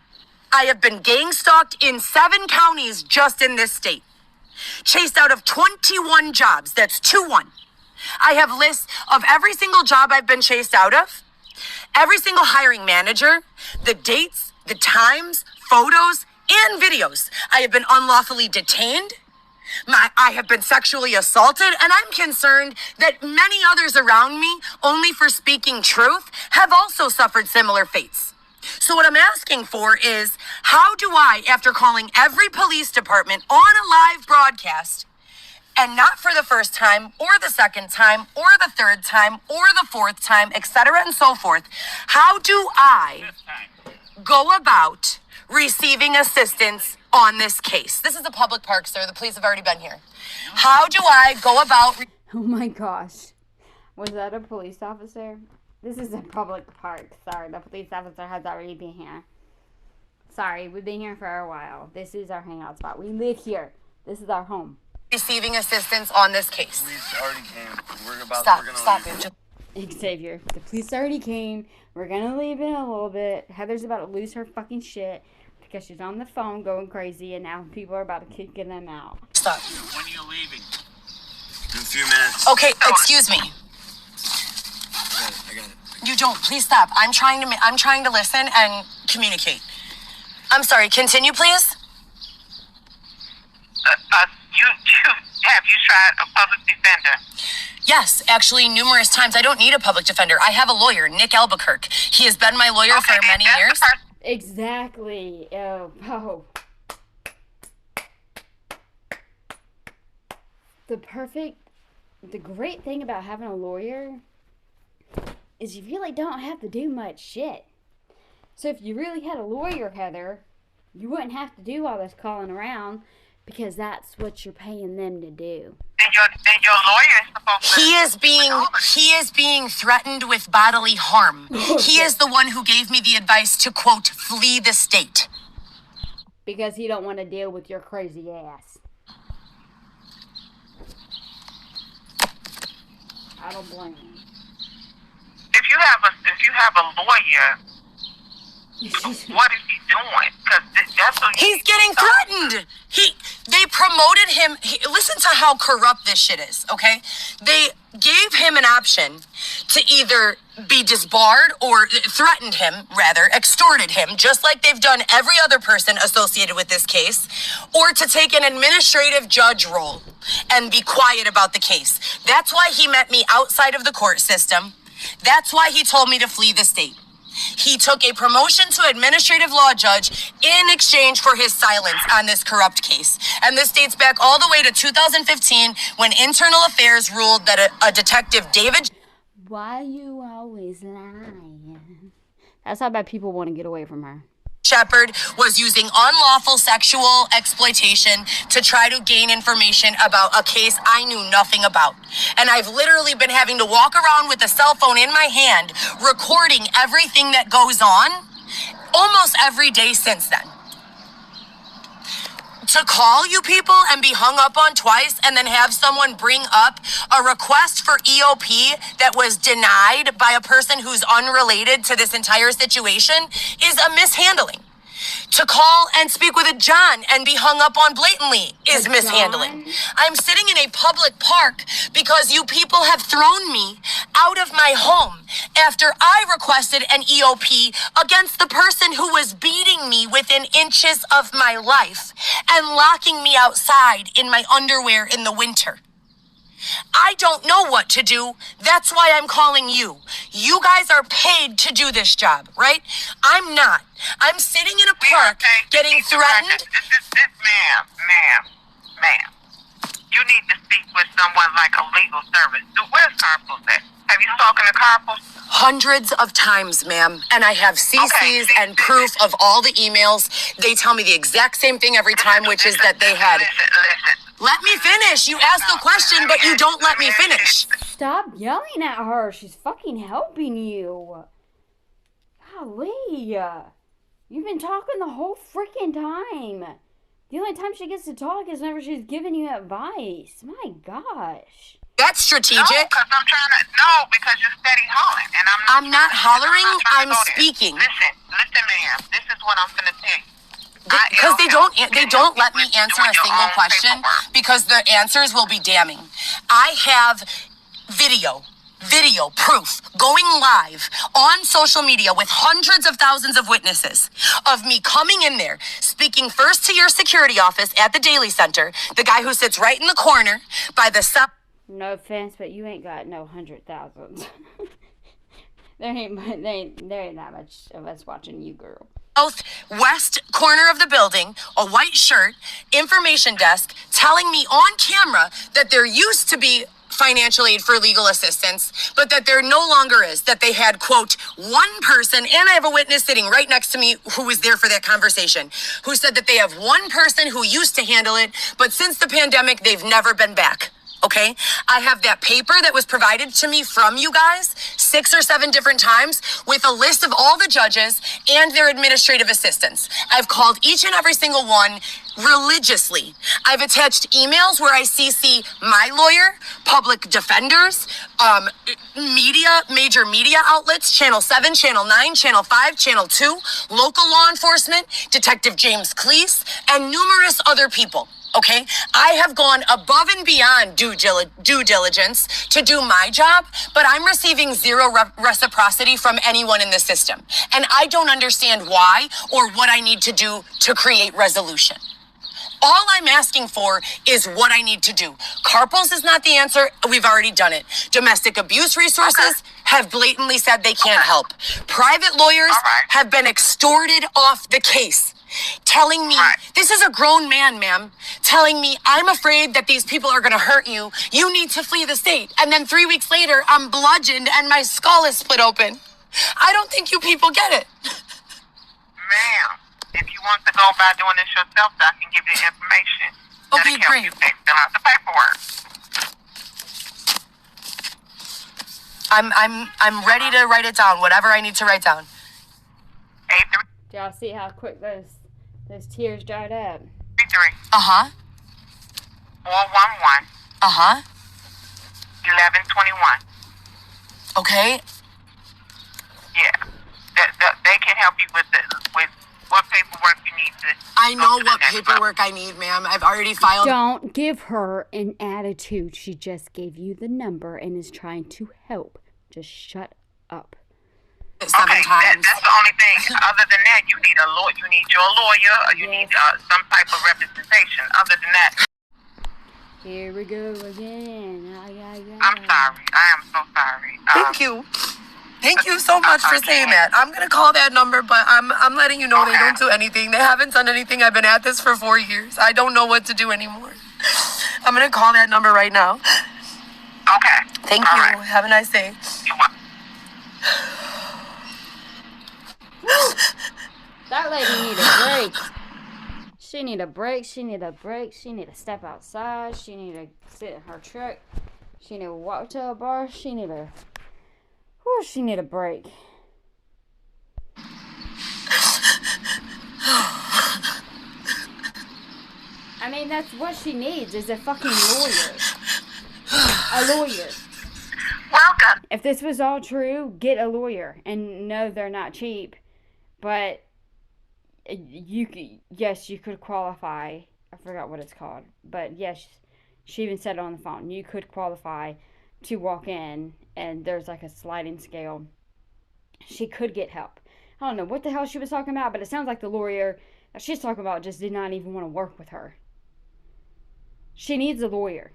I have been gang stalked in 7 counties just in this state. Chased out of 21 jobs. That's 2-1. I have lists of every single job I've been chased out of. Every single hiring manager. The dates, the times, photos, and videos. I have been unlawfully detained. I have been sexually assaulted, and I'm concerned that many others around me, only for speaking truth, have also suffered similar fates. So what I'm asking for is, how do I, after calling every police department on a live broadcast, and not for the first time or the second time or the third time or the fourth time, etc. and so forth, how do I go about receiving assistance on this case? This is a public park, sir. The police have already been here. How do I go about... Oh my gosh. Was that a police officer? This is a public park. Sorry, the police officer has already been here. Sorry, we've been here for a while. This is our hangout spot. We live here. This is our home. Receiving assistance on this case. Police already came. We're gonna Stop leave. it. Xavier, the police already came. We're gonna leave in a little bit. Heather's about to lose her fucking shit because she's on the phone going crazy, and now people are about to kick them out. Stop. When are you leaving? In a few minutes. Okay, excuse me. I got it. You don't. Please stop. I'm trying to listen and communicate. I'm sorry. Continue, please. Have you tried a public defender? Yes, actually, numerous times. I don't need a public defender. I have a lawyer, Nick Albuquerque. He has been my lawyer for many years. Exactly. Oh. The great thing about having a lawyer is you really don't have to do much shit. So if you really had a lawyer, Heather, you wouldn't have to do all this calling around because that's what you're paying them to do. And your lawyer is supposed to... He is being threatened with bodily harm. He is the one who gave me the advice to, quote, flee the state. Because he don't want to deal with your crazy ass. I don't blame him. If you have a lawyer, what is he doing? Because that's what He's getting threatened. They promoted him. Listen to how corrupt this shit is, okay? They gave him an option to either be disbarred or threatened him, rather, extorted him, just like they've done every other person associated with this case, or to take an administrative judge role and be quiet about the case. That's why he met me outside of the court system. That's why he told me to flee the state. He took a promotion to administrative law judge in exchange for his silence on this corrupt case. And this dates back all the way to 2015 when Internal Affairs ruled that a detective, David... Why you always lying? That's how bad people want to get away from her. Shepard was using unlawful sexual exploitation to try to gain information about a case I knew nothing about. And I've literally been having to walk around with a cell phone in my hand, recording everything that goes on almost every day since then. To call you people and be hung up on twice and then have someone bring up a request for EOP that was denied by a person who's unrelated to this entire situation is a mishandling. To call and speak with a John and be hung up on blatantly is mishandling. I'm sitting in a public park because you people have thrown me out of my home after I requested an EOP against the person who was beating me within inches of my life and locking me outside in my underwear in the winter. I don't know what to do. That's why I'm calling you. You guys are paid to do this job, right? I'm not. I'm sitting in a park getting threatened. Ma'am. You need to speak with someone like a legal service. Where's Carpals at? Have you spoken to Carpals? Hundreds of times, ma'am. And I have CCs and proof of all the emails. They tell me the exact same thing every time, which is that they had... Listen. Let me finish. You asked the question, but you don't let me finish. Stop yelling at her. She's fucking helping you. Golly. You've been talking the whole freaking time. The only time she gets to talk is whenever she's giving you advice. My gosh. That's strategic. No, because you're steady hollering. And I'm not hollering. I'm speaking. Listen, ma'am. This is what I'm going to tell you. Because they don't let me answer a single question because the answers will be damning. I have video proof going live on social media with hundreds of thousands of witnesses of me coming in there, speaking first to your security office at the Daily Center, the guy who sits right in the corner by the sub. No offense, but you ain't got no 100,000. There ain't that much of us watching you, girl. southwest corner of the building, a white shirt, information desk, telling me on camera that there used to be financial aid for legal assistance, but that there no longer is, that they had, quote, one person, and I have a witness sitting right next to me who was there for that conversation, who said that they have one person who used to handle it, but since the pandemic, they've never been back. Okay, I have that paper that was provided to me from you guys 6 or 7 different times with a list of all the judges and their administrative assistants. I've called each and every single one religiously. I've attached emails where I CC my lawyer, public defenders, media, major media outlets, Channel 7, Channel 9, Channel 5, Channel 2, local law enforcement, Detective James Cleese, and numerous other people. Okay, I have gone above and beyond due diligence to do my job, but I'm receiving zero reciprocity from anyone in the system. And I don't understand why or what I need to do to create resolution. All I'm asking for is what I need to do. Carpals is not the answer. We've already done it. Domestic abuse resources have blatantly said they can't help. Private lawyers have been extorted off the case. Telling me, this is a grown man, ma'am, telling me, I'm afraid that these people are going to hurt you. You need to flee the state. And then 3 weeks later, I'm bludgeoned and my skull is split open. I don't think you people get it. Ma'am, if you want to go about doing this yourself, I can give you the information. Okay, great. You fill out the paperwork. I'm ready to write it down, whatever I need to write down. 833. Do y'all see how quick those tears dried up? 411. 1121. Okay. Yeah. They can help you with what paperwork you need to. I know what paperwork I need, ma'am. I've already filed. Don't give her an attitude. She just gave you the number and is trying to help. Just shut up. 7 Okay, times. that's the only thing. Other than that, you need a lawyer. You need your lawyer, or you need some type of representation. Other than that, Here we go again. I'm sorry. I am so sorry. Thank you. Thank you so much for saying that. I'm gonna call that number, but I'm letting you know they don't do anything. They haven't done anything. I've been at this for 4 years. I don't know what to do anymore. I'm gonna call that number right now. Okay. Thank All you. right. Have a nice day. You're welcome. That lady need a break. She need a break. She need a break. She need to step outside. She need to sit in her truck. She need to walk to a bar. She need a break. I mean, that's what she needs is a fucking lawyer. A lawyer. Welcome. If this was all true, get a lawyer. And no, they're not cheap. But you could qualify. I forgot what it's called. But yes, she even said it on the phone. You could qualify to walk in, and there's like a sliding scale. She could get help. I don't know what the hell she was talking about, but it sounds like the lawyer that she's talking about just did not even want to work with her. She needs a lawyer.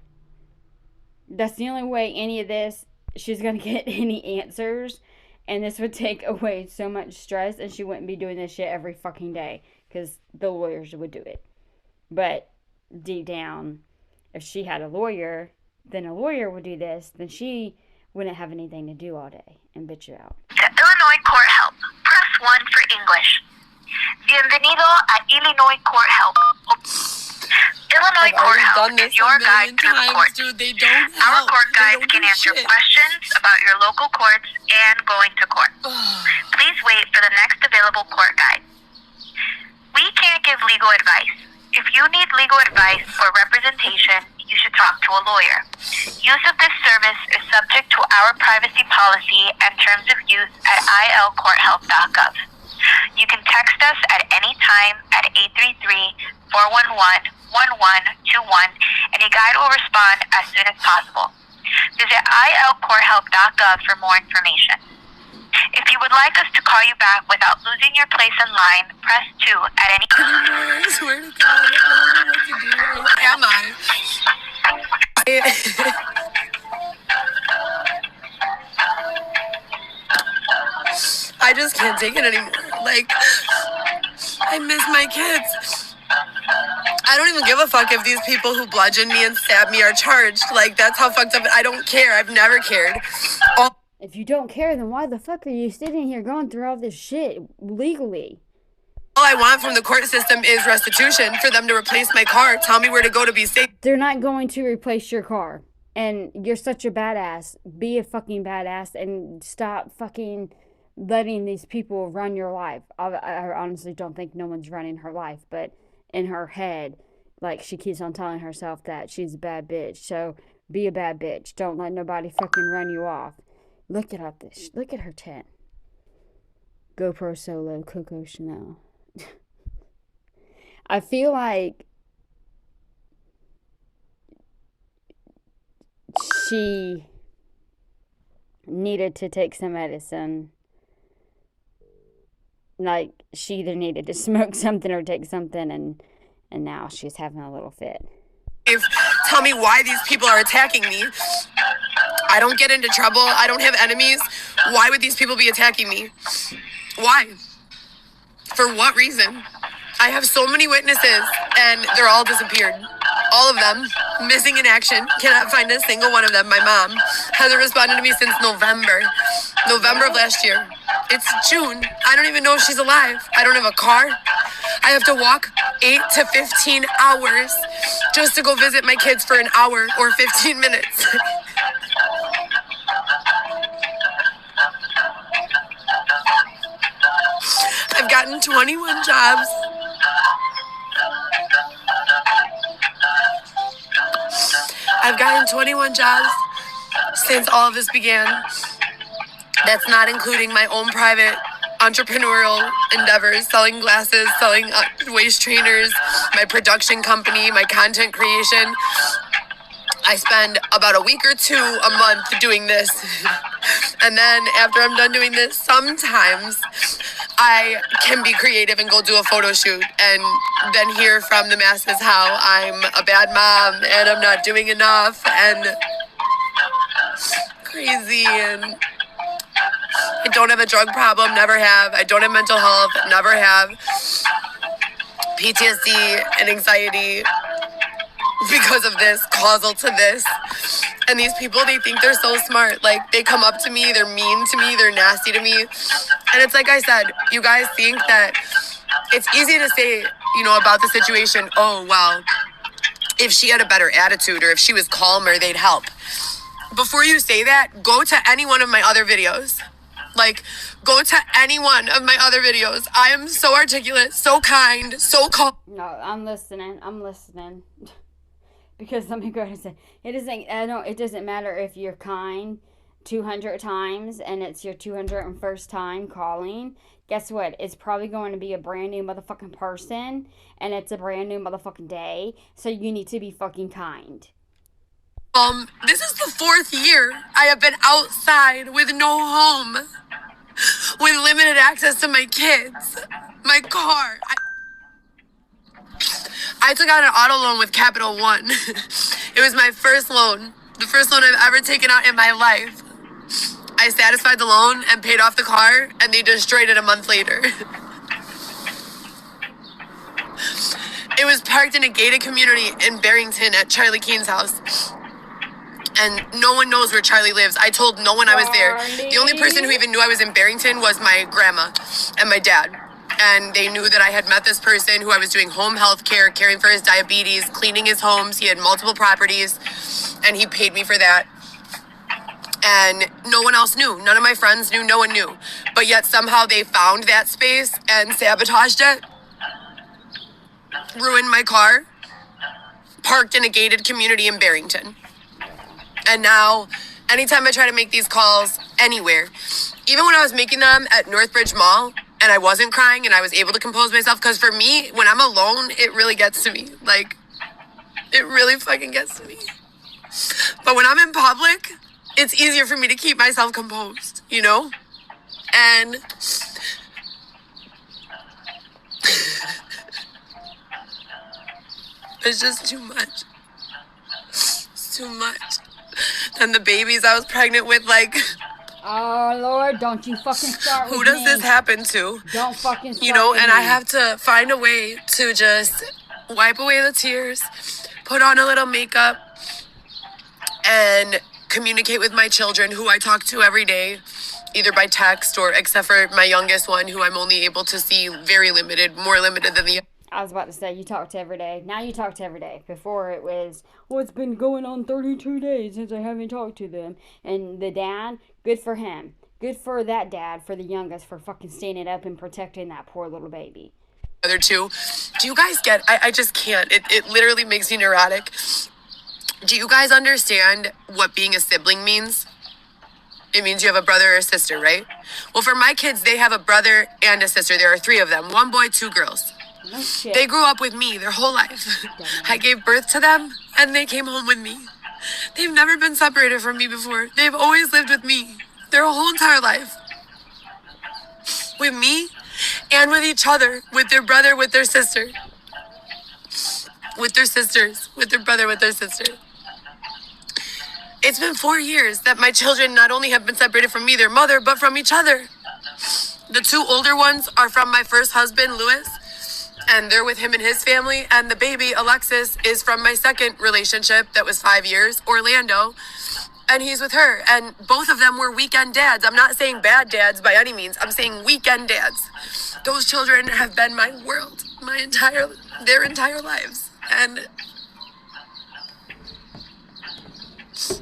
That's the only way any of this, she's going to get any answers. And this would take away so much stress, and she wouldn't be doing this shit every fucking day because the lawyers would do it. But deep down, if she had a lawyer, then a lawyer would do this, then she wouldn't have anything to do all day and bitch you out. To Illinois Court Help, press 1 for English. Bienvenido a Illinois Court Help. Illinois Court Help is your guide through the courts. Dude, they don't Our help. court They guides don't can do answer shit. questions about your local courts and going to court. Please wait for the next available court guide. We can't give legal advice. If you need legal advice or representation, you should talk to a lawyer. Use of this service is subject to our privacy policy and terms of use at ilcourthealth.gov. You can text us at any time at 833-411-1121, and a guide will respond as soon as possible. Visit ilcourthealth.gov for more information. If you would like us to call you back without losing your place in line, press 2 at any time. I swear to God, I don't know what to do. Where am I? I just can't take it anymore. Like, I miss my kids. I don't even give a fuck if these people who bludgeon me and stab me are charged. Like, that's how fucked up. I don't care. I've never cared. If you don't care, then why the fuck are you sitting here going through all this shit legally? All I want from the court system is restitution, for them to replace my car, tell me where to go to be safe. They're not going to replace your car. And you're such a badass. Be a fucking badass and stop fucking letting these people run your life. I honestly don't think no one's running her life, but in her head, like, she keeps on telling herself that she's a bad bitch. So be a bad bitch. Don't let nobody fucking run you off. Look at this. Look at her tent. GoPro Solo, Coco Chanel. I feel like she needed to take some medicine. Like, she either needed to smoke something or take something, and now she's having a little fit. Tell me why these people are attacking me. I don't get into trouble. I don't have enemies. Why would these people be attacking me? Why? For what reason? I have so many witnesses, and they're all disappeared. All of them missing in action. Cannot find a single one of them. My mom hasn't responded to me since November of last year. It's June. I don't even know if she's alive. I don't have a car. I have to walk 8 to 15 hours just to go visit my kids for an hour or 15 minutes. I've gotten 21 jobs. I've gotten 21 jobs since all of this began. That's not including my own private entrepreneurial endeavors, selling glasses, selling waist trainers, my production company, my content creation. I spend about a week or two a month doing this. And then after I'm done doing this, sometimes I can be creative and go do a photo shoot and then hear from the masses how I'm a bad mom and I'm not doing enough and crazy, and I don't have a drug problem, never have. I don't have mental health, never have. PTSD and anxiety because of this, causal to this. And these people, they think they're so smart. Like, they come up to me, they're mean to me, they're nasty to me. And it's like I said, you guys think that it's easy to say, you know, about the situation, oh, well, if she had a better attitude or if she was calmer, they'd help. Before you say that, go to any one of my other videos. Like, go to any one of my other videos. I am so articulate, so kind, so calm. No, I'm listening. Because let me go ahead and say, it doesn't matter if you're kind 200 times and it's your 201st time calling. Guess what? It's probably going to be a brand new motherfucking person, and it's a brand new motherfucking day, so you need to be fucking kind. This is the 4th year I have been outside with no home, with limited access to my kids, my car. I took out an auto loan with Capital One. It was my first loan, the first loan I've ever taken out in my life. I satisfied the loan and paid off the car, and they destroyed it a month later. It was parked in a gated community in Barrington at Charlie Keene's house. And no one knows where Charlie lives. I told no one I was there. The only person who even knew I was in Barrington was my grandma and my dad. And they knew that I had met this person who I was doing home health care, caring for his diabetes, cleaning his homes. He had multiple properties, and he paid me for that. And no one else knew. None of my friends knew. No one knew. But yet somehow they found that space and sabotaged it. Ruined my car. Parked in a gated community in Barrington. And now, anytime I try to make these calls anywhere, even when I was making them at Northbridge Mall, and I wasn't crying and I was able to compose myself, because for me, when I'm alone, it really gets to me. Like, it really fucking gets to me. But when I'm in public, it's easier for me to keep myself composed, you know? And it's just too much. It's too much. And the babies I was pregnant with, like, Oh, Lord, don't you fucking start with Who does me. this happen to? Don't fucking start You know, with and me. I have to find a way to just wipe away the tears, put on a little makeup, and communicate with my children who I talk to every day, either by text or except for my youngest one who I'm only able to see very limited, more limited than the I was about to say, you talk to every day. Now you talk to every day. Before it was, well, it's been going on 32 days since I haven't talked to them. And the dad, good for him. Good for that dad, for the youngest, for fucking standing up and protecting that poor little baby. other two. Do you guys get, I just can't. It literally makes me neurotic. Do you guys understand what being a sibling means? It means you have a brother or a sister, right? Well, for my kids, they have a brother and a sister. There are 3 of them, 1 boy, 2 girls. No shit. They grew up with me their whole life. I gave birth to them, and they came home with me. They've never been separated from me before. They've always lived with me their whole entire life. With me and with each other, with their brother, with their sister. With their sisters, with their brother, with their sister. It's been 4 years that my children not only have been separated from me, their mother, but from each other. The 2 older ones are from my first husband, Louis, and they're with him and his family. And the baby, Alexis, is from my second relationship that was 5 years, Orlando, and he's with her. And both of them were weekend dads. I'm not saying bad dads by any means. I'm saying weekend dads. Those children have been my world, their entire lives. And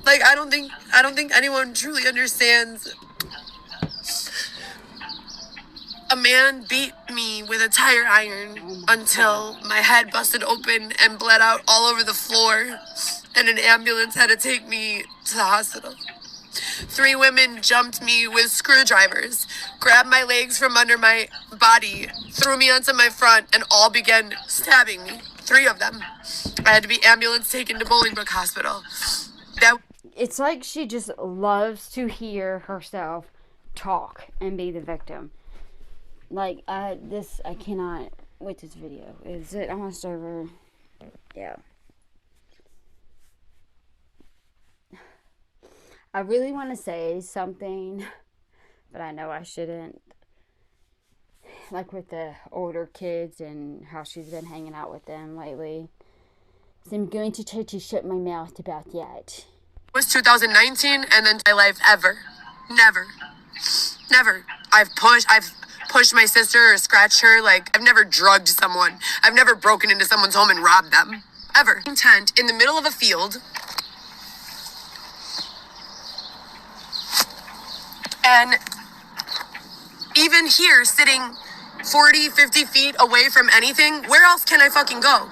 like, I don't think anyone truly understands. A man beat me with a tire iron until my head busted open and bled out all over the floor, and an ambulance had to take me to the hospital. 3 women jumped me with screwdrivers, grabbed my legs from under my body, threw me onto my front, and all began stabbing me. 3 of them. I had to be ambulance taken to Bolingbrook Hospital. It's like she just loves to hear herself talk and be the victim. Like, I cannot with this video. Is it almost over? Yeah. I really want to say something, but I know I shouldn't. Like with the older kids and how she's been hanging out with them lately. So I'm going to try to shut my mouth about that. It was 2019, and then my life ever. Never. I've pushed my sister or scratched her. Like, I've never drugged someone. I've never broken into someone's home and robbed them. Ever. Tent in the middle of a field. And even here, sitting 40, 50 feet away from anything, where else can I fucking go?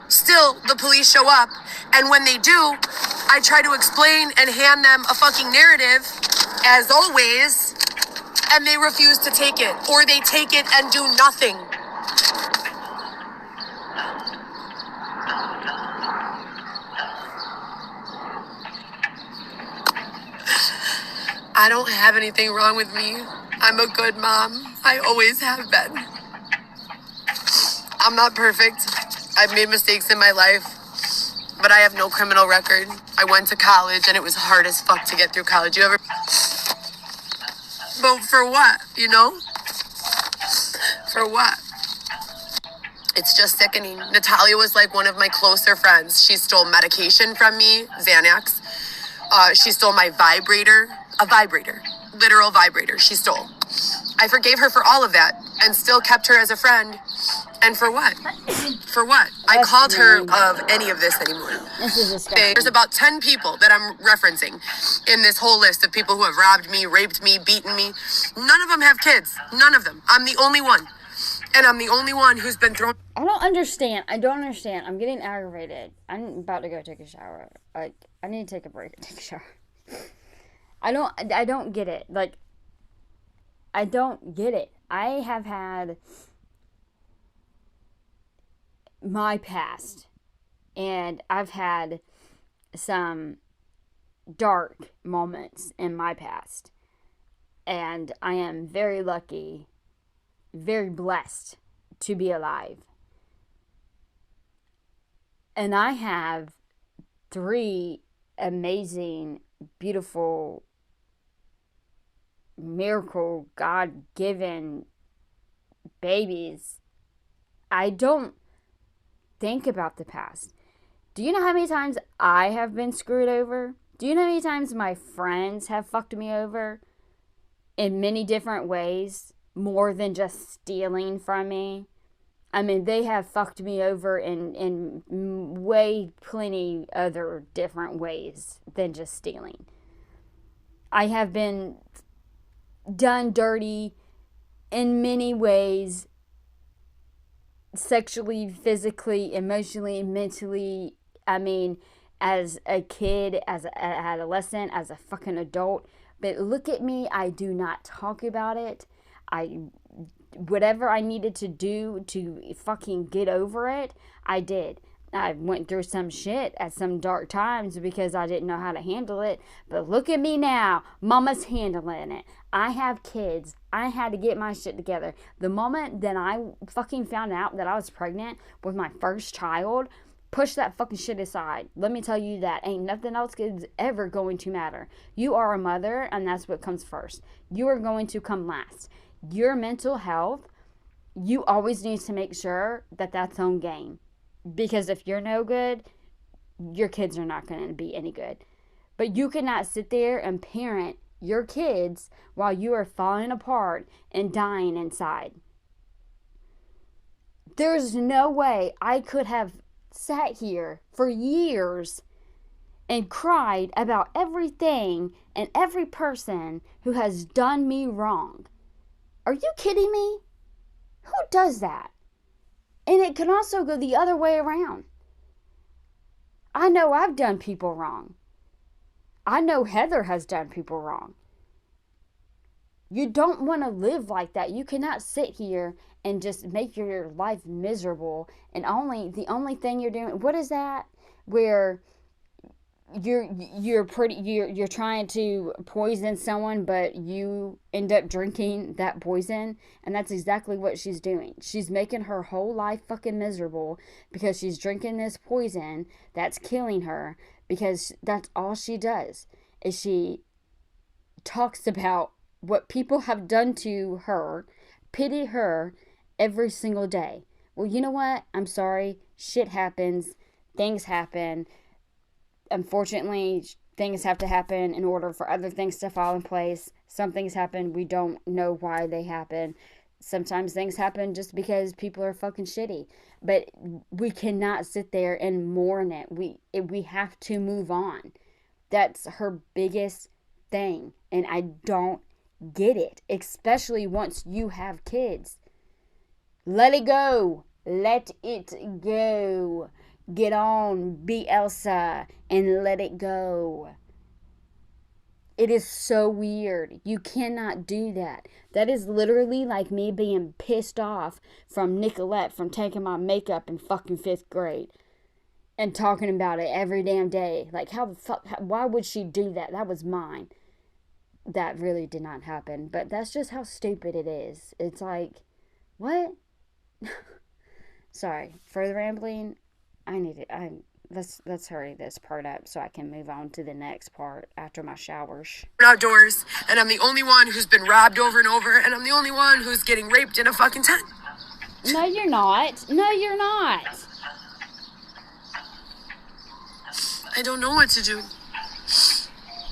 Still, the police show up, and when they do, I try to explain and hand them a fucking narrative, as always, and they refuse to take it, or they take it and do nothing. I don't have anything wrong with me. I'm a good mom. I always have been. I'm not perfect. I've made mistakes in my life, but I have no criminal record. I went to college, and it was hard as fuck to get through college. You ever? But for what, you know? For what? It's just sickening. Natalia was like one of my closer friends. She stole medication from me, Xanax. She stole my vibrator, a vibrator, literal vibrator she stole. I forgave her for all of that and still kept her as a friend. And for what? For what? I called her of any of this anymore. This is disgusting. There's about 10 people that I'm referencing in this whole list of people who have robbed me, raped me, beaten me. None of them have kids. None of them. I'm the only one. And I'm the only one who's been thrown. I don't understand. I'm getting aggravated. I'm about to go take a shower. Like, I need to take a break and take a shower. I don't get it. Like, I don't get it. I have had my past, and I've had some dark moments in my past, and I am very lucky, very blessed to be alive. And I have 3 amazing, beautiful miracle, God-given babies, I don't think about the past. Do you know how many times I have been screwed over? Do you know how many times my friends have fucked me over in many different ways, more than just stealing from me? I mean, they have fucked me over in way plenty other different ways than just stealing. I have been done dirty in many ways, sexually, physically, emotionally, mentally. I mean, as a kid, as an adolescent, as a fucking adult. But look at me, I do not talk about it. Whatever I needed to do to fucking get over it, I did. I went through some shit at some dark times because I didn't know how to handle it. But look at me now. Mama's handling it. I have kids. I had to get my shit together. The moment that I fucking found out that I was pregnant with my first child, push that fucking shit aside. Let me tell you that. Ain't nothing else is ever going to matter. You are a mother, and that's what comes first. You are going to come last. Your mental health, you always need to make sure that that's on game. Because if you're no good, your kids are not going to be any good. But you cannot sit there and parent your kids while you are falling apart and dying inside. There's no way I could have sat here for years and cried about everything and every person who has done me wrong. Are you kidding me? Who does that? And it can also go the other way around. I know I've done people wrong. I know Heather has done people wrong. You don't want to live like that. You cannot sit here and just make your life miserable. And the only thing you're doing, what is that? Where you're trying to poison someone, but you end up drinking that poison. And that's exactly what she's doing. She's making her whole life fucking miserable because she's drinking this poison that's killing her, because that's all she does is she talks about what people have done to her, pity her every single day. Well, you know what? I'm sorry. Shit happens. Things happen. Unfortunately, things have to happen in order for other things to fall in place. Some things happen, we don't know why they happen. Sometimes things happen just because people are fucking shitty. But we cannot sit there and mourn it. We have to move on. That's her biggest thing. And I don't get it. Especially once you have kids. Let it go. Let it go. Get on, be Elsa, and let it go. It is so weird. You cannot do that. That is literally like me being pissed off from Nicolette from taking my makeup in fucking 5th grade and talking about it every damn day. Like, how the fuck, why would she do that? That was mine. That really did not happen. But that's just how stupid it is. It's like, what? Sorry, further rambling. Let's hurry this part up so I can move on to the next part after my showers. Outdoors, and I'm the only one who's been robbed over and over, and I'm the only one who's getting raped in a fucking tent. No, you're not. No, you're not. I don't know what to do.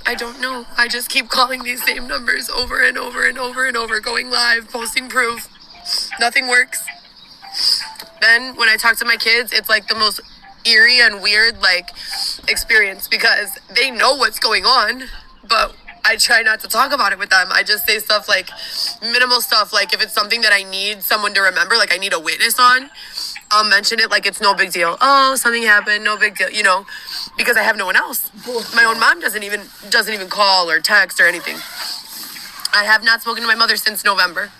I don't know. I just keep calling these same numbers over and over and over and over, going live, posting proof. Nothing works. Then when I talk to my kids, it's like the most eerie and weird experience because they know what's going on, but I try not to talk about it with them. I just say stuff like minimal stuff, like if it's something that I need someone to remember, like I need a witness on, I'll mention it like it's no big deal. Oh, something happened, no big deal, because I have no one else. My own mom doesn't even call or text or anything. I have not spoken to my mother since November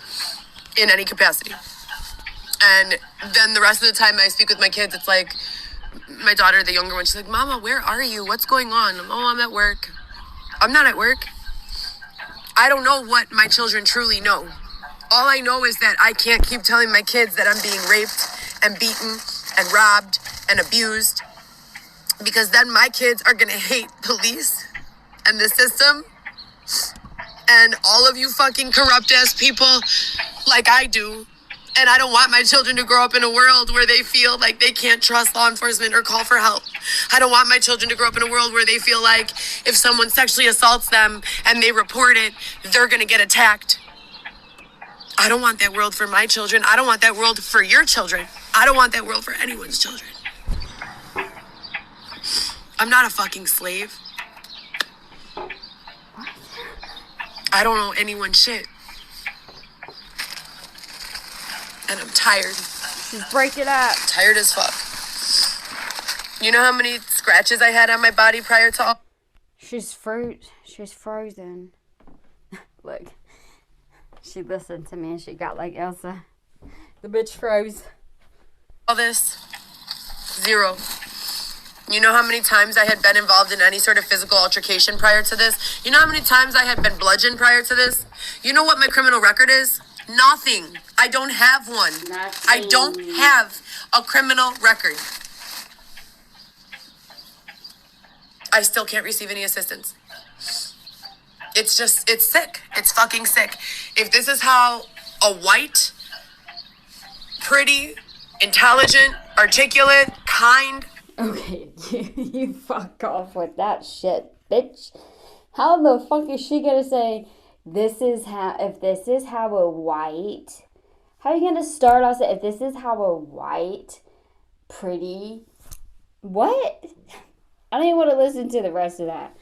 in any capacity. And then the rest of the time I speak with my kids, it's like my daughter, the younger one, she's like, Mama, where are you? What's going on? Oh, I'm at work. I'm not at work. I don't know what my children truly know. All I know is that I can't keep telling my kids that I'm being raped and beaten and robbed and abused, because then my kids are going to hate police and the system. And and all of you fucking corrupt ass people like I do. And I don't want my children to grow up in a world where they feel like they can't trust law enforcement or call for help. I don't want my children to grow up in a world where they feel like if someone sexually assaults them and they report it, they're gonna get attacked. I don't want that world for my children. I don't want that world for your children. I don't want that world for anyone's children. I'm not a fucking slave. I don't owe anyone shit. And I'm tired. Break it up. Tired as fuck. You know how many scratches I had on my body prior to all? She's frozen. Look. She listened to me and she got like Elsa. The bitch froze. All this? 0. You know how many times I had been involved in any sort of physical altercation prior to this? You know how many times I had been bludgeoned prior to this? You know what my criminal record is? Nothing. I don't have one. Nothing. I don't have a criminal record. I still can't receive any assistance. It's sick. It's fucking sick. If this is how a white, pretty, intelligent, articulate, kind... Okay, you fuck off with that shit, bitch. How the fuck is she gonna say, if this is how a white... How are you gonna start off saying, if this is how a white, pretty... What? I don't even want to listen to the rest of that.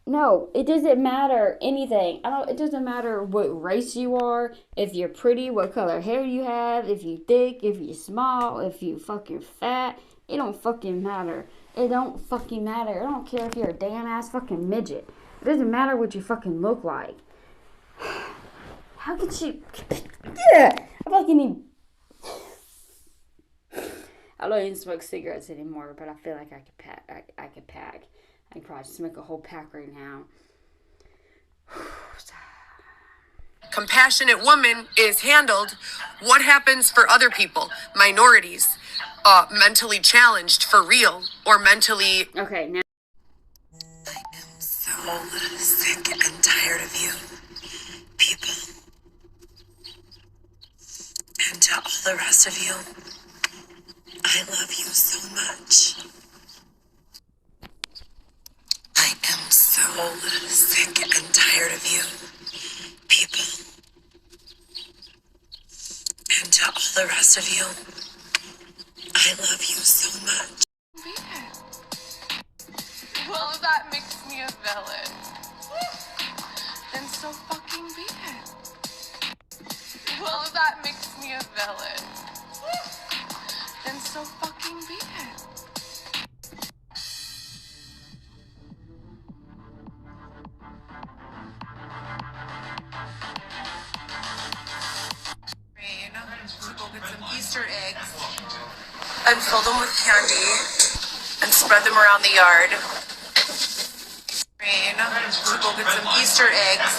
No, it doesn't matter anything. It doesn't matter what race you are, if you're pretty, what color hair you have, if you thick, if you small, if you fucking fat. It don't fucking matter. It don't fucking matter. I don't care if you're a damn ass fucking midget. It doesn't matter what you fucking look like. How could she? Yeah, I fucking need. I don't even smoke cigarettes anymore, but I feel like I could pack. I could pack. I could probably smoke a whole pack right now. Compassionate woman is handled. What happens for other people, minorities, mentally challenged for real, or mentally... Okay, now... I am so sick and tired of you, people. And to all the rest of you, I love you so much. I am so sick and tired of you, people. And to all the rest of you, I love you so much. Well, if that makes me a villain, then so fucking be it. Well, if that makes me a villain, then so fucking be it. To go get some Easter eggs and fill them with candy and spread them around the yard. To go get some Easter eggs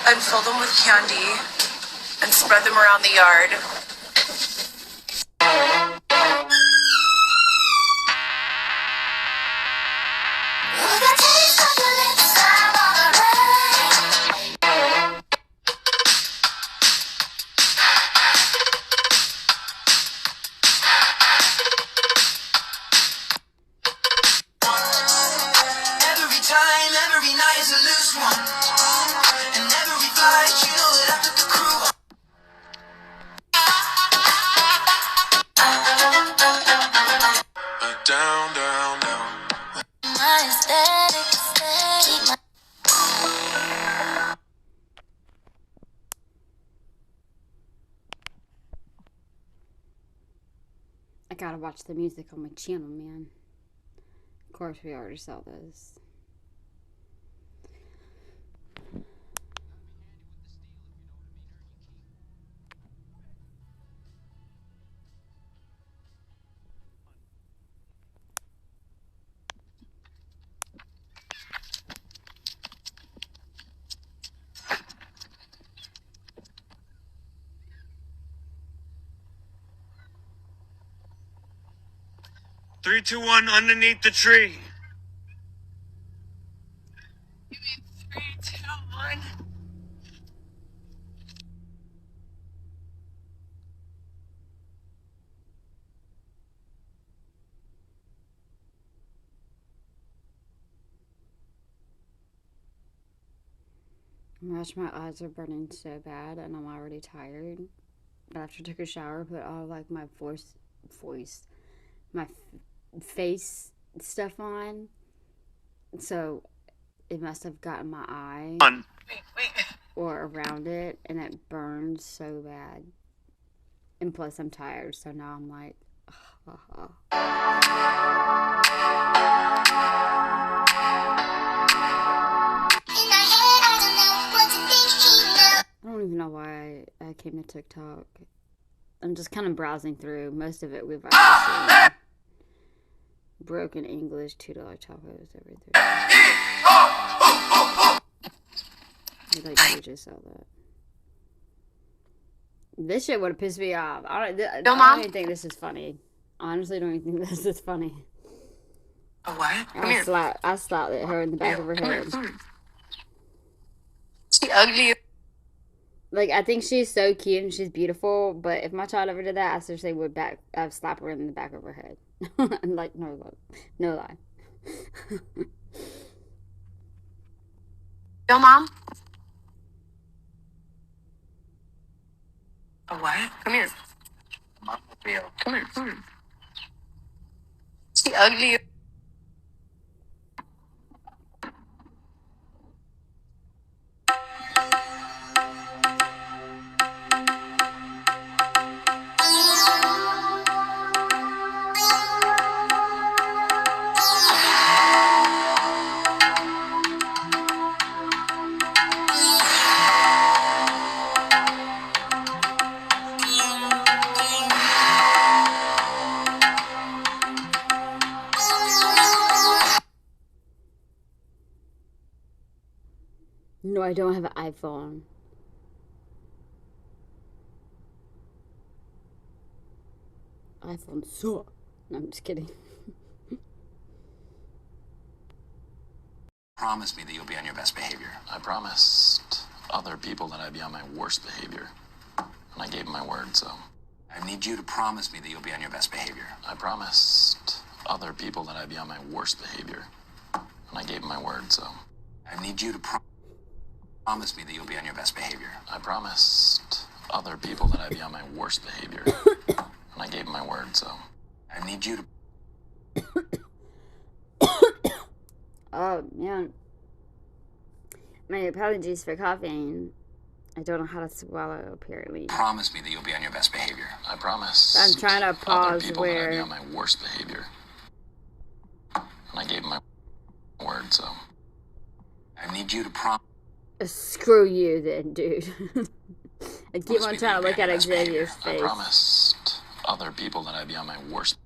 and fill them with candy and spread them around the yard. Every night is a loose one, and every flight, you know that I took the crew. Down, down, down. My aesthetic, steady. I gotta watch the music on my channel, man. Of course, we already saw this. Three, two, one, underneath the tree. You mean 3, 2, 1? Gosh, my eyes are burning so bad, and I'm already tired. After I took a shower, put all like my my face stuff on. So it must have gotten my eye or around it, and it burned so bad. And plus, I'm tired, so now I'm like, I don't even know why I came to TikTok. I'm just kind of browsing through. Most of it we've already seen. Broken English, $2 tacos, everything. I'd like to just sell that. This shit would have pissed me off. I don't even think this is funny. Honestly, don't even think this is funny. A what? I slapped her in the back of her head. She ugly. Like, I think she's so cute and she's beautiful, but if my child ever did that, I seriously would I'd slap her in the back of her head. Like, no lie. Yo, Mom? A what? Come here. Come here. She ugly. No, I don't have an iPhone. iPhone suck. No, I'm just kidding. Promise me that you'll be on your best behavior. I promised other people that I'd be on my worst behavior. And I gave my word, so. I need you to promise me that you'll be on your best behavior. I promised other people that I'd be on my worst behavior. And I gave my word, so. I need you to promise me that you'll be on your best behavior. I promised other people that I'd be on my worst behavior. And I gave my word, so. I need you to. Oh, yeah. My apologies for coughing. I don't know how to swallow, apparently. Promise me that you'll be on your best behavior. I promise. I'm trying to pause other people where. that I'd be on my worst behavior. And I gave my word, so. I need you to promise. Screw you, then, dude. I keep on trying to look at Xavier's face. I promised other people that I'd be on my worst.